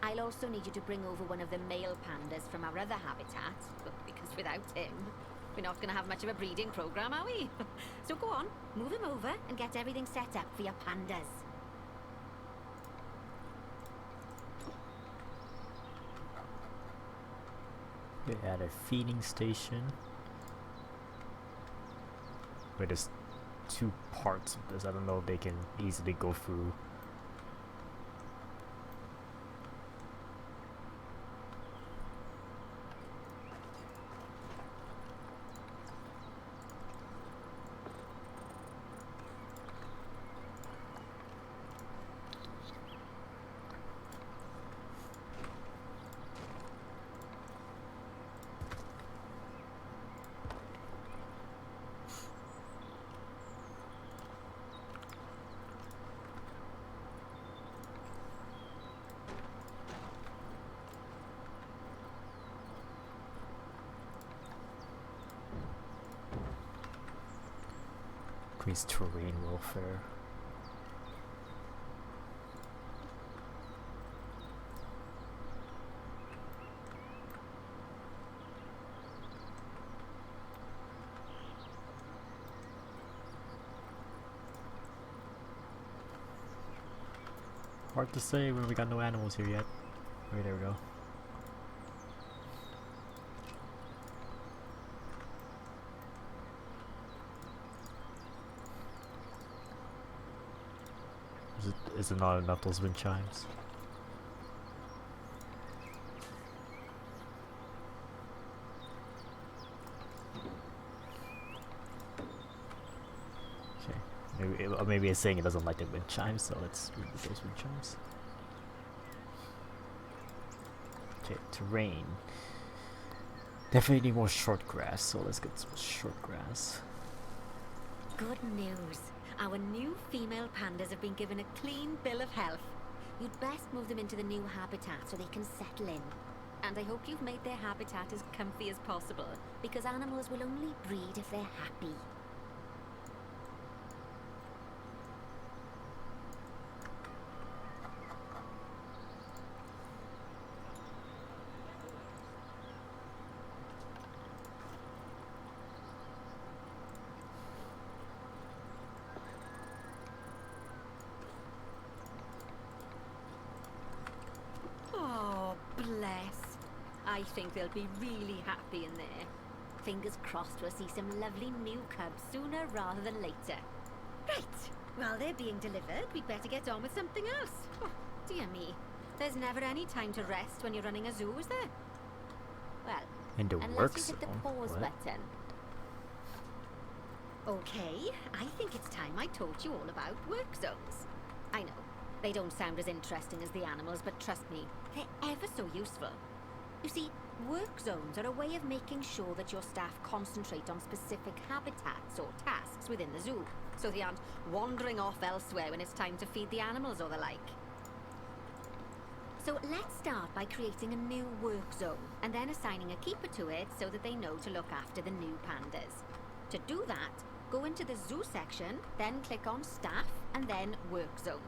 I'll also need you to bring over one of the male pandas from our other habitat, because without him, we're not going to have much of a breeding program, are we? So go on, move him over and get everything set up for your pandas. We add a feeding station. Wait, there's 2 parts of this. I don't know if they can easily go through. Increase terrain welfare. Hard to say when we got no animals here yet. Okay, there we go. Is it not enough those wind chimes? Okay, maybe it's saying it doesn't like the wind chimes, so let's remove those wind chimes. Okay, terrain. Definitely need more short grass, so let's get some short grass. Good news. Our new female pandas have been given a clean bill of health. You'd best move them into the new habitat so they can settle in. And I hope you've made their habitat as comfy as possible, because animals will only breed if they're happy. Bless. I think they'll be really happy in there. Fingers crossed we'll see some lovely new cubs sooner rather than later. Right, while they're being delivered, we'd better get on with something else. Oh, dear me. There's never any time to rest when you're running a zoo, is there? Well, unless you hit the pause button. Okay, I think it's time I told you all about work zones. I know, they don't sound as interesting as the animals, but trust me, they're ever so useful. You see, work zones are a way of making sure that your staff concentrate on specific habitats or tasks within the zoo, so they aren't wandering off elsewhere when it's time to feed the animals or the like. So let's start by creating a new work zone, and then assigning a keeper to it so that they know to look after the new pandas. To do that, go into the zoo section, then click on staff, and then work zones.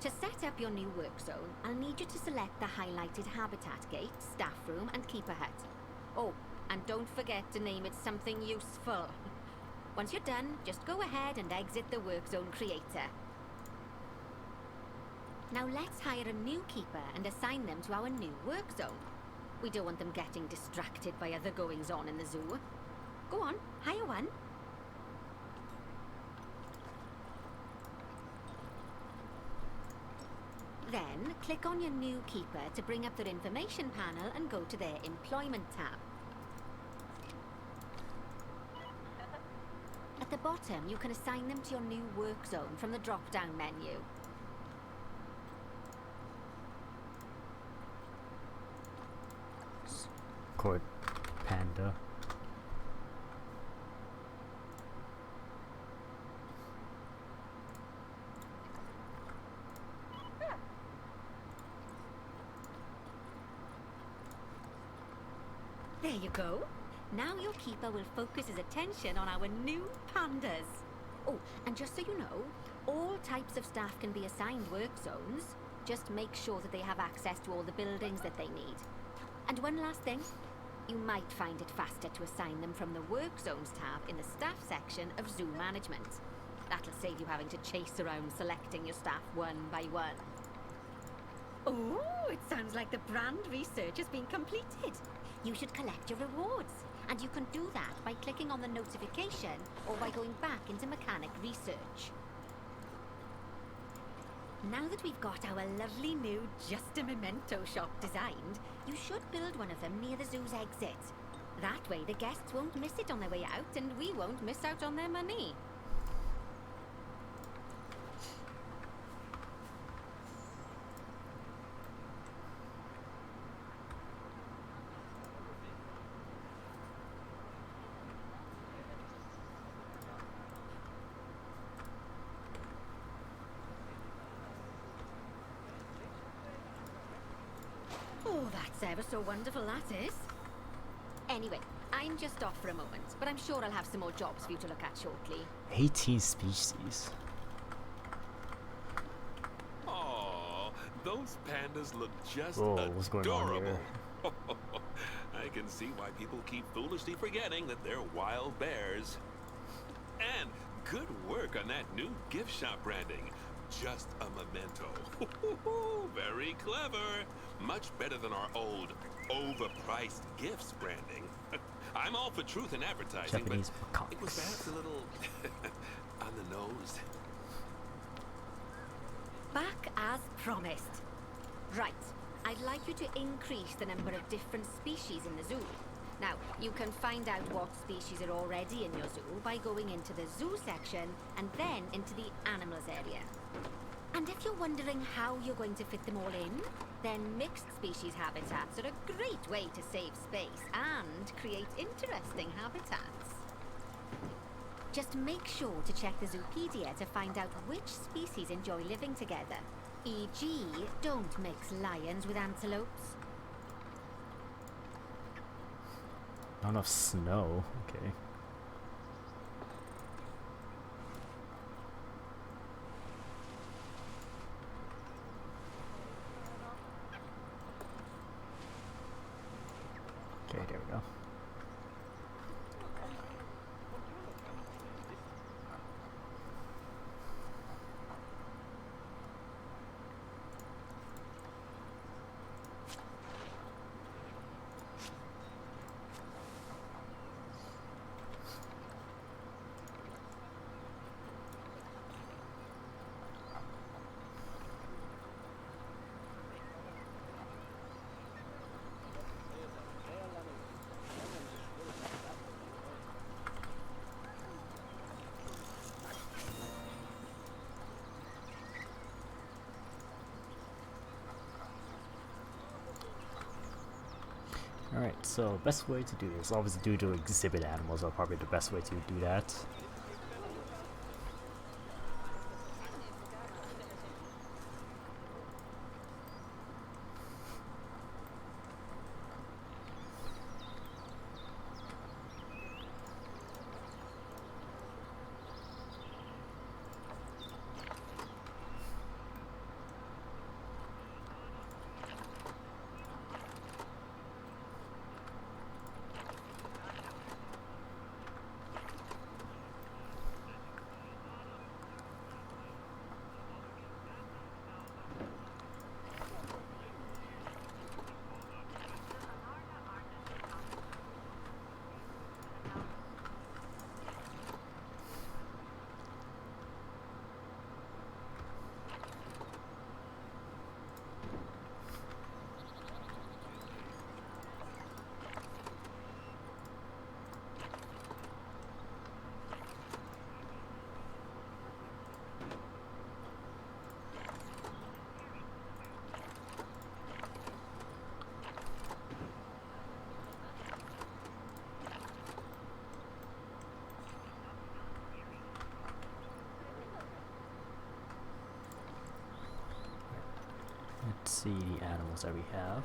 To set up your new work zone, I'll need you to select the highlighted habitat gate, staff room, and keeper hut. Oh, and don't forget to name it something useful. Once you're done, just go ahead and exit the work zone creator. Now let's hire a new keeper and assign them to our new work zone. We don't want them getting distracted by other goings-on in the zoo. Go on, hire one. Then, click on your new keeper to bring up their information panel and go to their employment tab. At the bottom, you can assign them to your new work zone from the drop-down menu. Court panda. There you go. Now your keeper will focus his attention on our new pandas. Oh, and just so you know, all types of staff can be assigned work zones. Just make sure that they have access to all the buildings that they need. And one last thing. You might find it faster to assign them from the Work Zones tab in the Staff section of Zoo Management. That'll save you having to chase around selecting your staff one by one. Oh, it sounds like the brand research has been completed. You should collect your rewards. And you can do that by clicking on the notification or by going back into mechanic research. Now that we've got our lovely new Just a Memento shop designed, you should build one of them near the zoo's exit. That way the guests won't miss it on their way out and we won't miss out on their money. Oh, that's ever so wonderful, that is. Anyway, I'm just off for a moment, but I'm sure I'll have some more jobs for you to look at shortly. 18 species. Aw, those pandas look just Whoa, what's going on adorable. here? I can see why people keep foolishly forgetting that they're wild bears. And good work on that new gift shop branding. Just a memento. Very clever. Much better than our old, overpriced gifts branding. I'm all for truth in advertising, Japanese but it was macaques. perhaps a little on the nose. Back as promised. Right, I'd like you to increase the number of different species in the zoo. Now, you can find out what species are already in your zoo by going into the zoo section and then into the animals area. And if you're wondering how you're going to fit them all in, then mixed species habitats are a great way to save space and create interesting habitats. Just make sure to check the Zoopedia to find out which species enjoy living together. E.g., don't mix lions with antelopes. Not enough snow. Okay. Okay, there we go. Alright, so best way to do this, obviously due to exhibit animals are probably the best way to do that. Let's see the animals that we have.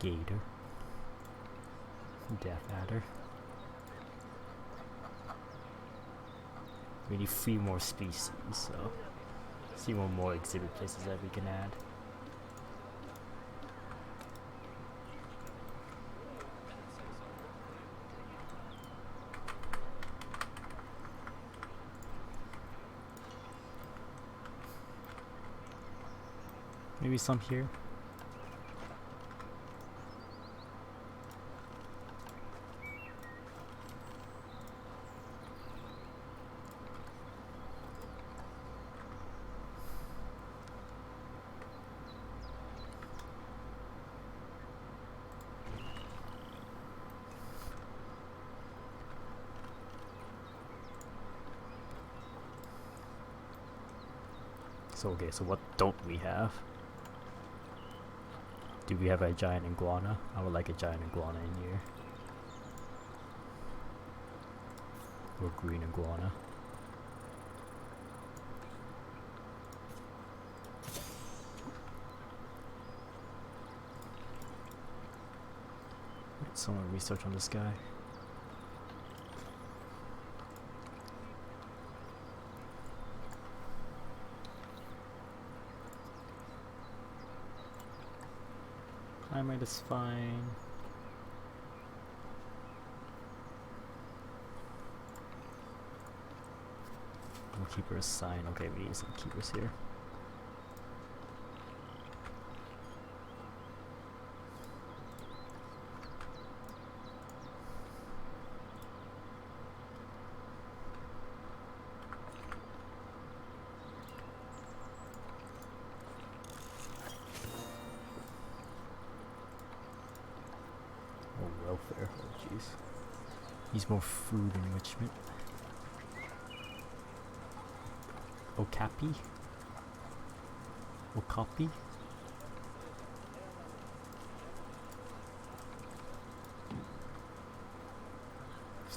Gator. Death Adder. We need 3 more species, so see what more exhibit places that we can add. Maybe some here. So okay, so what don't we have? Do we have a giant iguana? I would like a giant iguana in here. Or green iguana. Someone research on this guy. Climate is fine. We'll keep her a sign. Okay, we need some keepers here. Welfare, oh jeez. Needs more food enrichment. Okapi? Okapi?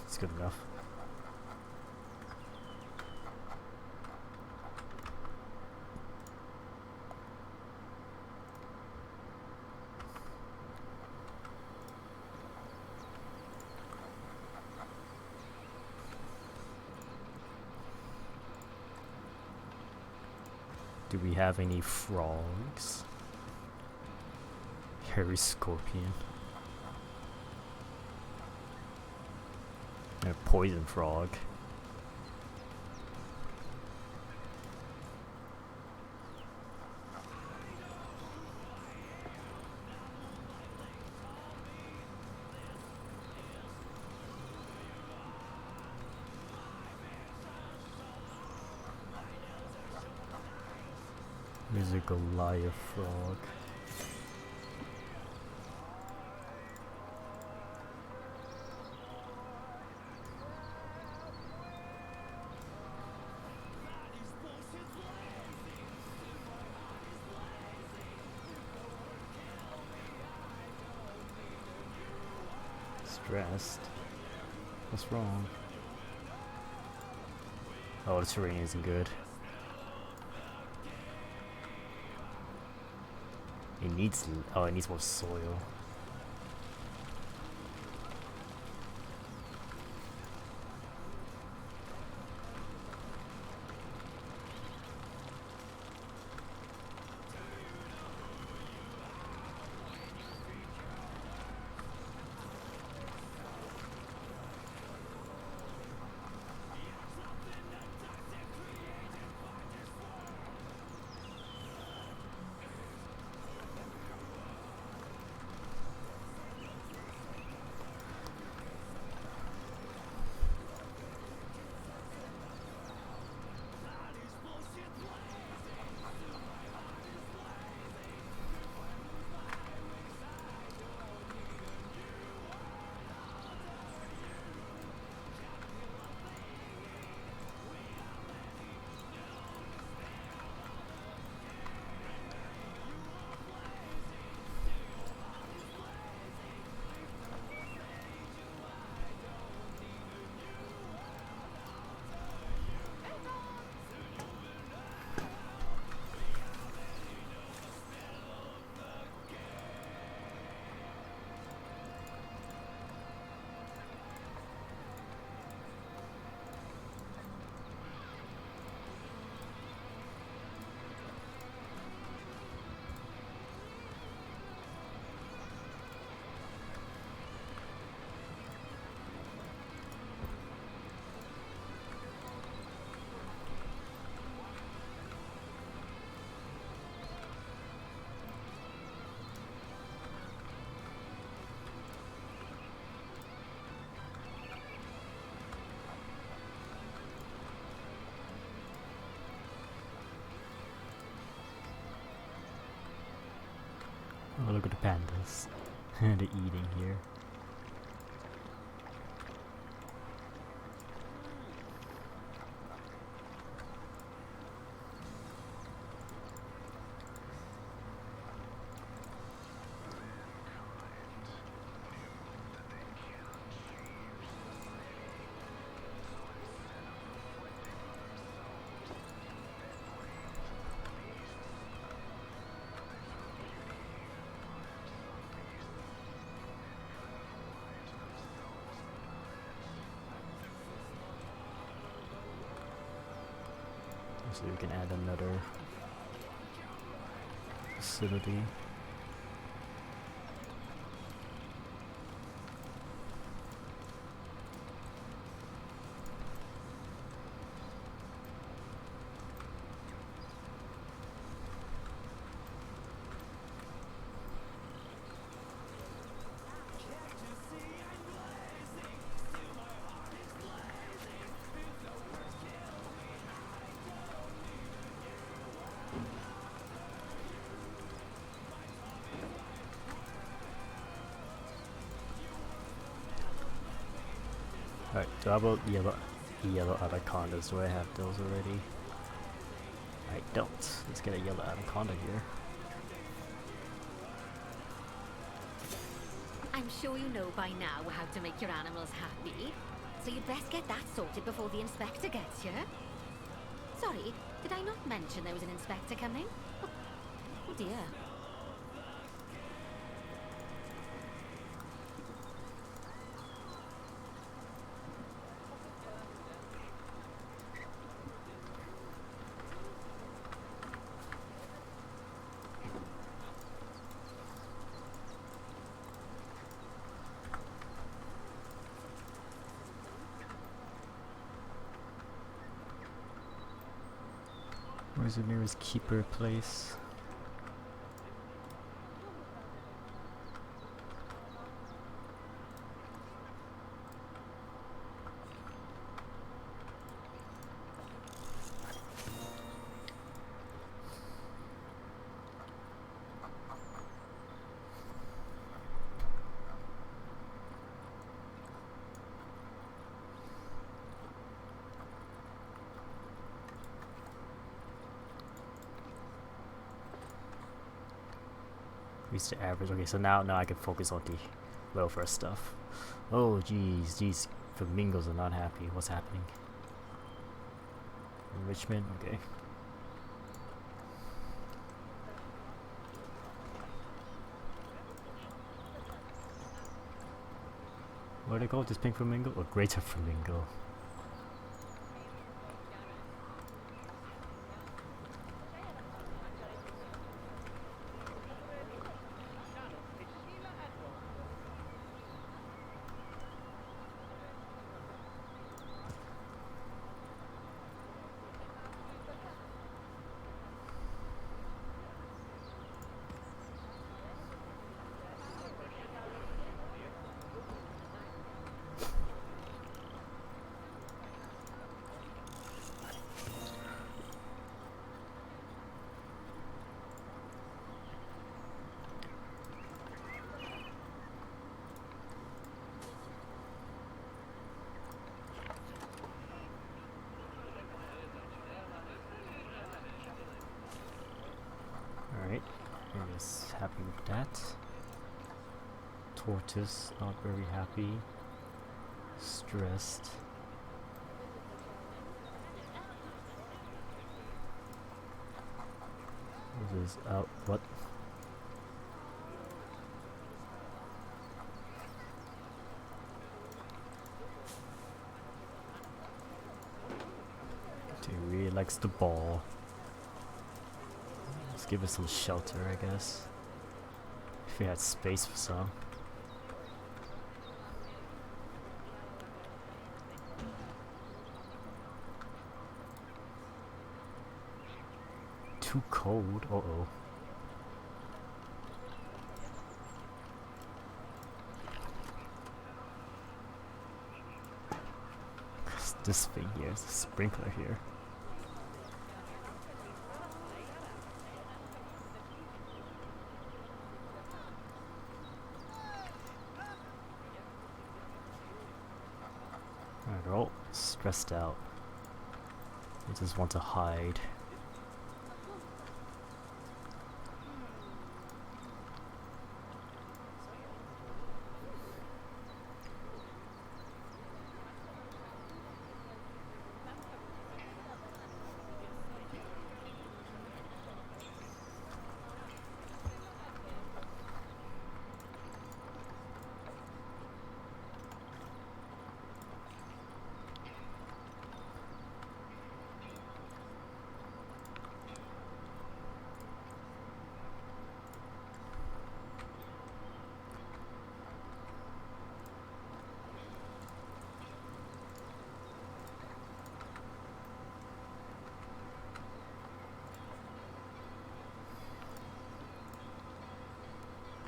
It's good enough. Do we have any frogs? Hairy scorpion. And a poison frog. There's a Goliath frog. Stressed. What's wrong? Oh, the terrain isn't good. It needs, oh, it needs more soil. Look at the pandas. They're eating here. So we can add another facility. Alright, so how about yellow anacondas? Do I have those already? I don't. Let's get a yellow anaconda here. I'm sure you know by now how to make your animals happy. So you'd best get that sorted before the inspector gets here. Sorry, did I not mention there was an inspector coming? Oh dear. Where's the nearest keeper place? Increase the average. Okay, so now I can focus on the welfare stuff. Oh geez, these flamingos are not happy. What's happening? Enrichment, okay. What do they call this pink flamingo? Or greater flamingo? Alright, I guess happy with that. Tortoise, not very happy. Stressed. This is out. What? He really likes the ball. Let's give it some shelter, I guess. If we had space for some. Too cold? Uh-oh. This thing here is a sprinkler here. they're all stressed out. They just want to hide.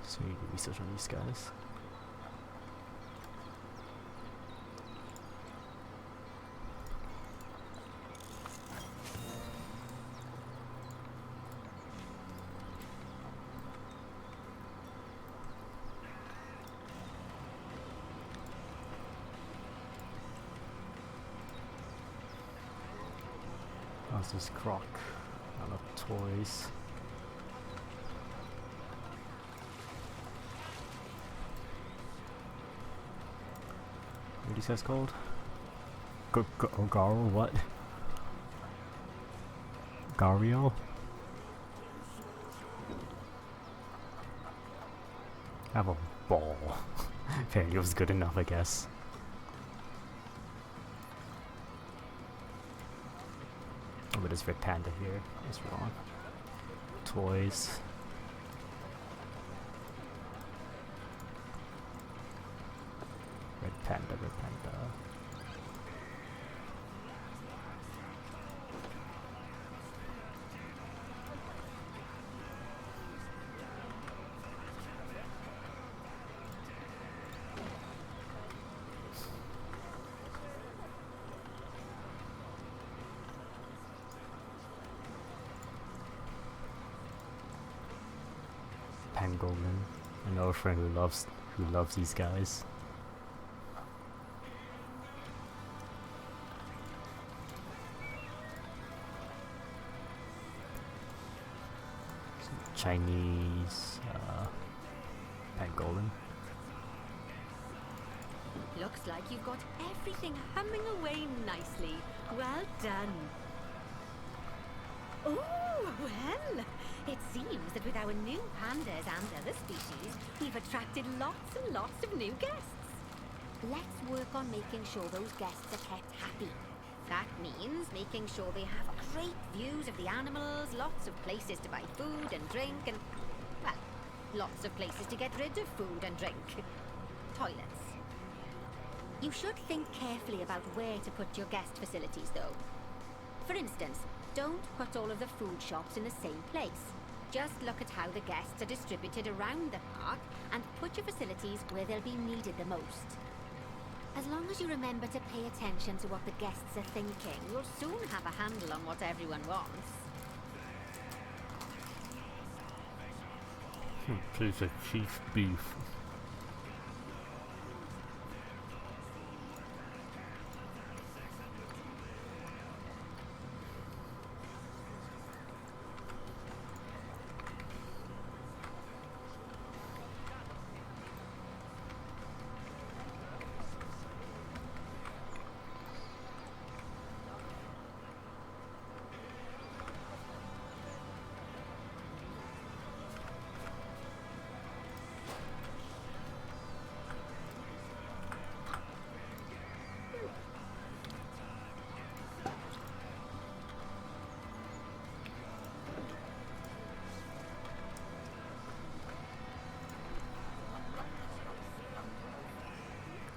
So we need to do research on these guys. How's this croc? I love toys. What are these guys called? Gar what? Gario? Have a ball. Apparently it was good enough, I guess. Oh, but there's Red Panda here. I was wrong. Toys. Red Panda, Red Panda. Pangolin. I know a friend who loves these guys. Chinese pangolin. Looks like you've got everything humming away nicely. Well done. Oh, well, it seems that with our new pandas and other species, we've attracted lots and lots of new guests. Let's work on making sure those guests are kept happy. That means making sure they have great views of the animals, lots of places to buy food and drink, and, well, lots of places to get rid of food and drink. Toilets. You should think carefully about where to put your guest facilities, though. For instance, don't put all of the food shops in the same place. Just look at how the guests are distributed around the park and put your facilities where they'll be needed the most. As long as you remember to pay attention to what the guests are thinking, you'll soon have a handle on what everyone wants. Piece of chief beef.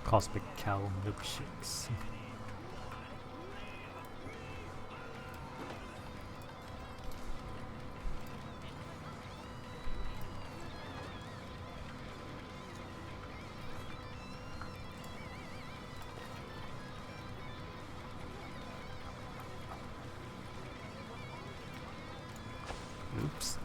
Cosmic Cow milkshakes. Oops.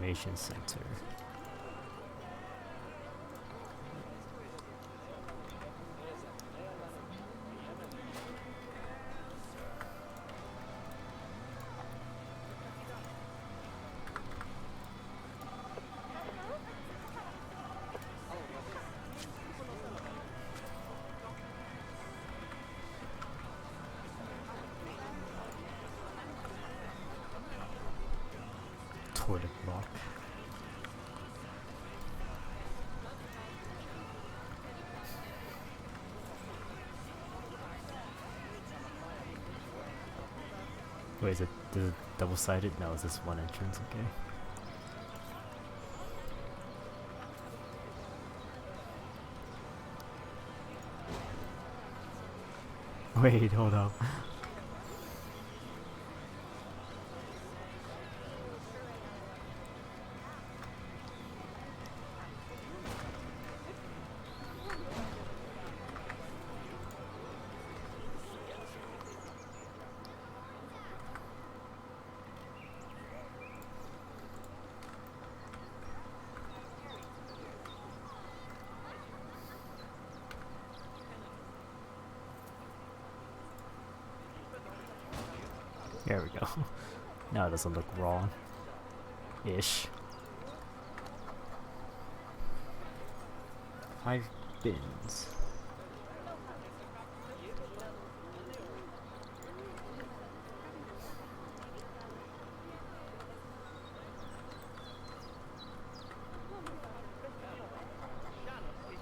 Information Center. Toilet block. Wait, is it double-sided? No, it's just one entrance, okay. Wait, hold up. There we go. Now it doesn't look wrong. Ish. 5 bins.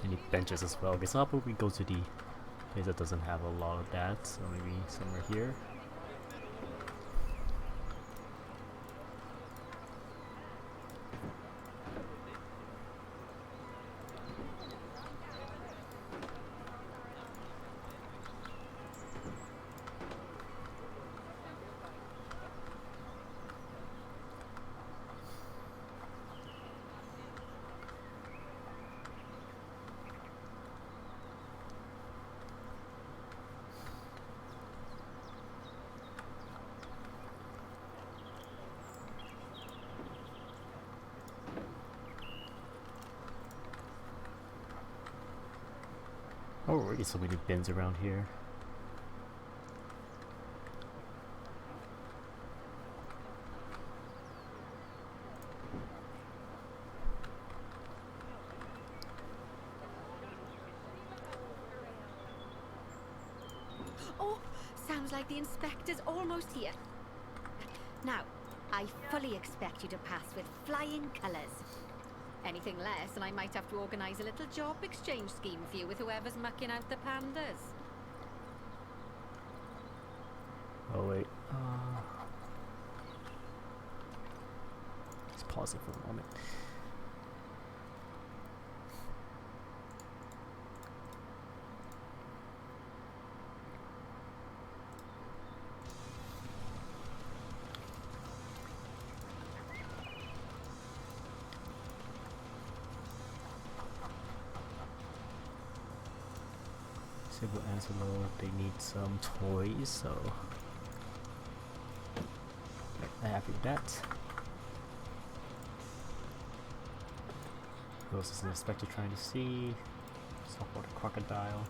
Any benches as well. Guess I'll probably go to the place that doesn't have a lot of that, so maybe somewhere here. Oh, already so many bins around here. Oh, sounds like the inspector's almost here. Now, I fully expect you to pass with flying colours. Anything less, and I might have to organise a little job exchange scheme for you with whoever's mucking out the pandas. Oh wait. Let's pause it for a moment. Civil Antelope, they need some toys, so I'm happy with that. Who else is an inspector trying to see? Saltwater crocodile.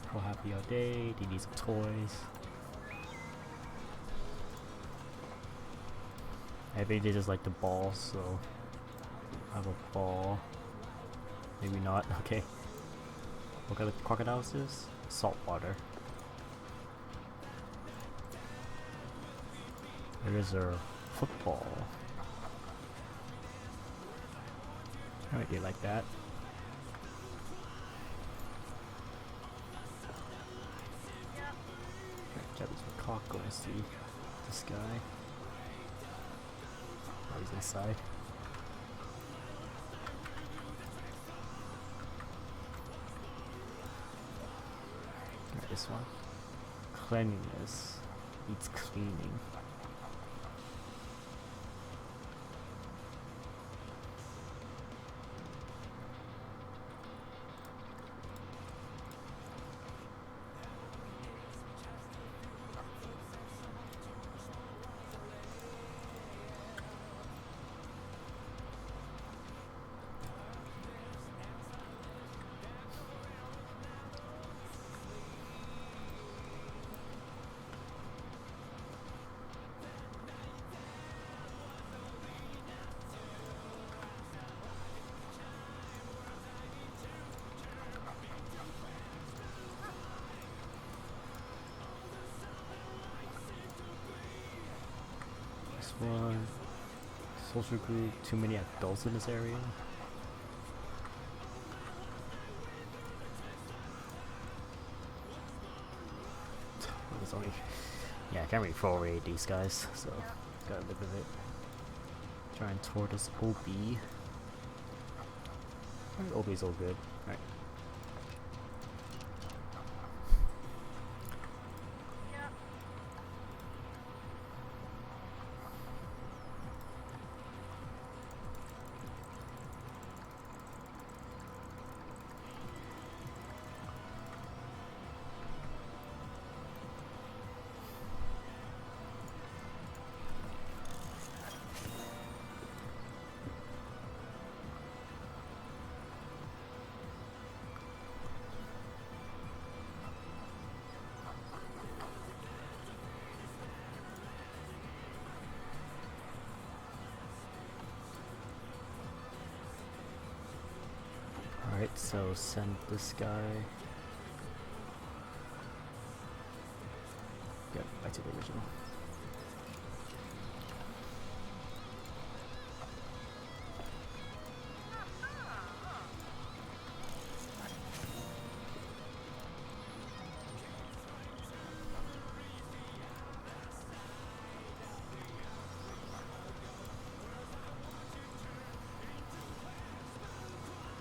Pro happy all day, they need some toys. Maybe they just like the ball, so I have a ball. Maybe not, okay. What kind of crocodiles is? Saltwater. There is a football. Alright, you like that. Japanese macaque, go and see this guy. Oh, he's inside. This one. Cleanliness needs cleaning. This one. Social group. Too many adults in this area. There's only. Yeah, I can't really throw away these guys, so gotta live with it. Trying toward this OB. OB's all good. Alright. Alright, so send this guy. Yep, back to the original.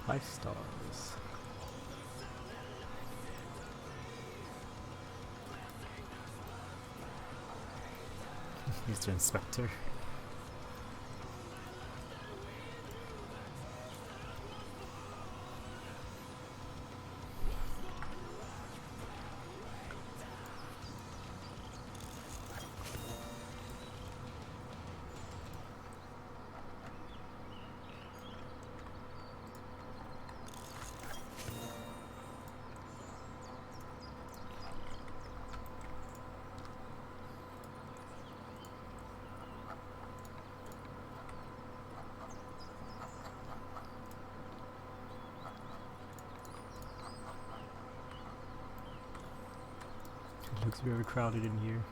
Five stars. Mr. Inspector. It looks very crowded in here.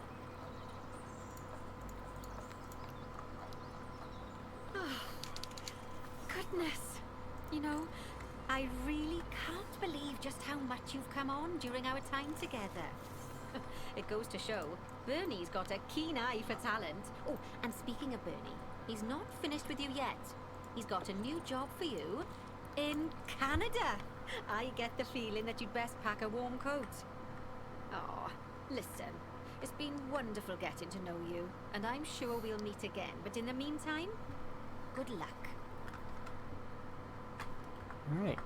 Goodness. You know, I really can't believe just how much you've come on during our time together. It goes to show, Bernie's got a keen eye for talent. Oh, and speaking of Bernie, he's not finished with you yet. He's got a new job for you in Canada. I get the feeling that you'd best pack a warm coat. Oh, listen, it's been wonderful getting to know you, and I'm sure we'll meet again. But in the meantime, good luck. Alright.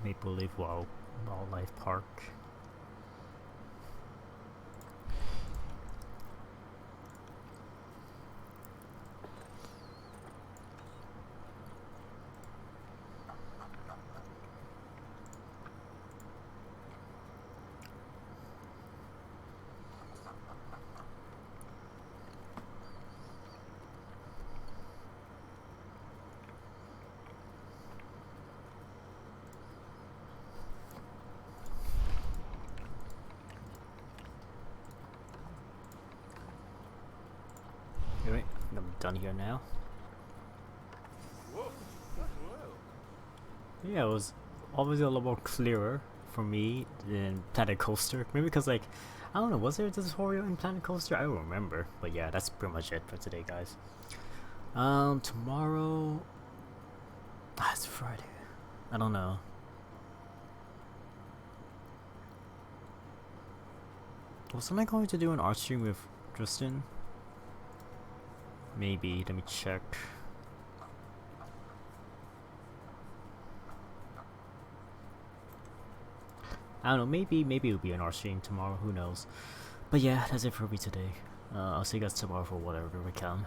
Maple Leaf Wildlife Park. Anyway, I'm done here now. Yeah, it was obviously a little more clearer for me than Planet Coaster. Maybe because, like, I don't know, was there a tutorial in Planet Coaster? I don't remember. But yeah, that's pretty much it for today, guys. Tomorrow... it's Friday. I don't know. Wasn't I going to do an art stream with Tristan? Maybe, let me check. I don't know, maybe it'll be an our stream tomorrow, who knows. But yeah, that's it for me today. I'll see you guys tomorrow for whatever we can.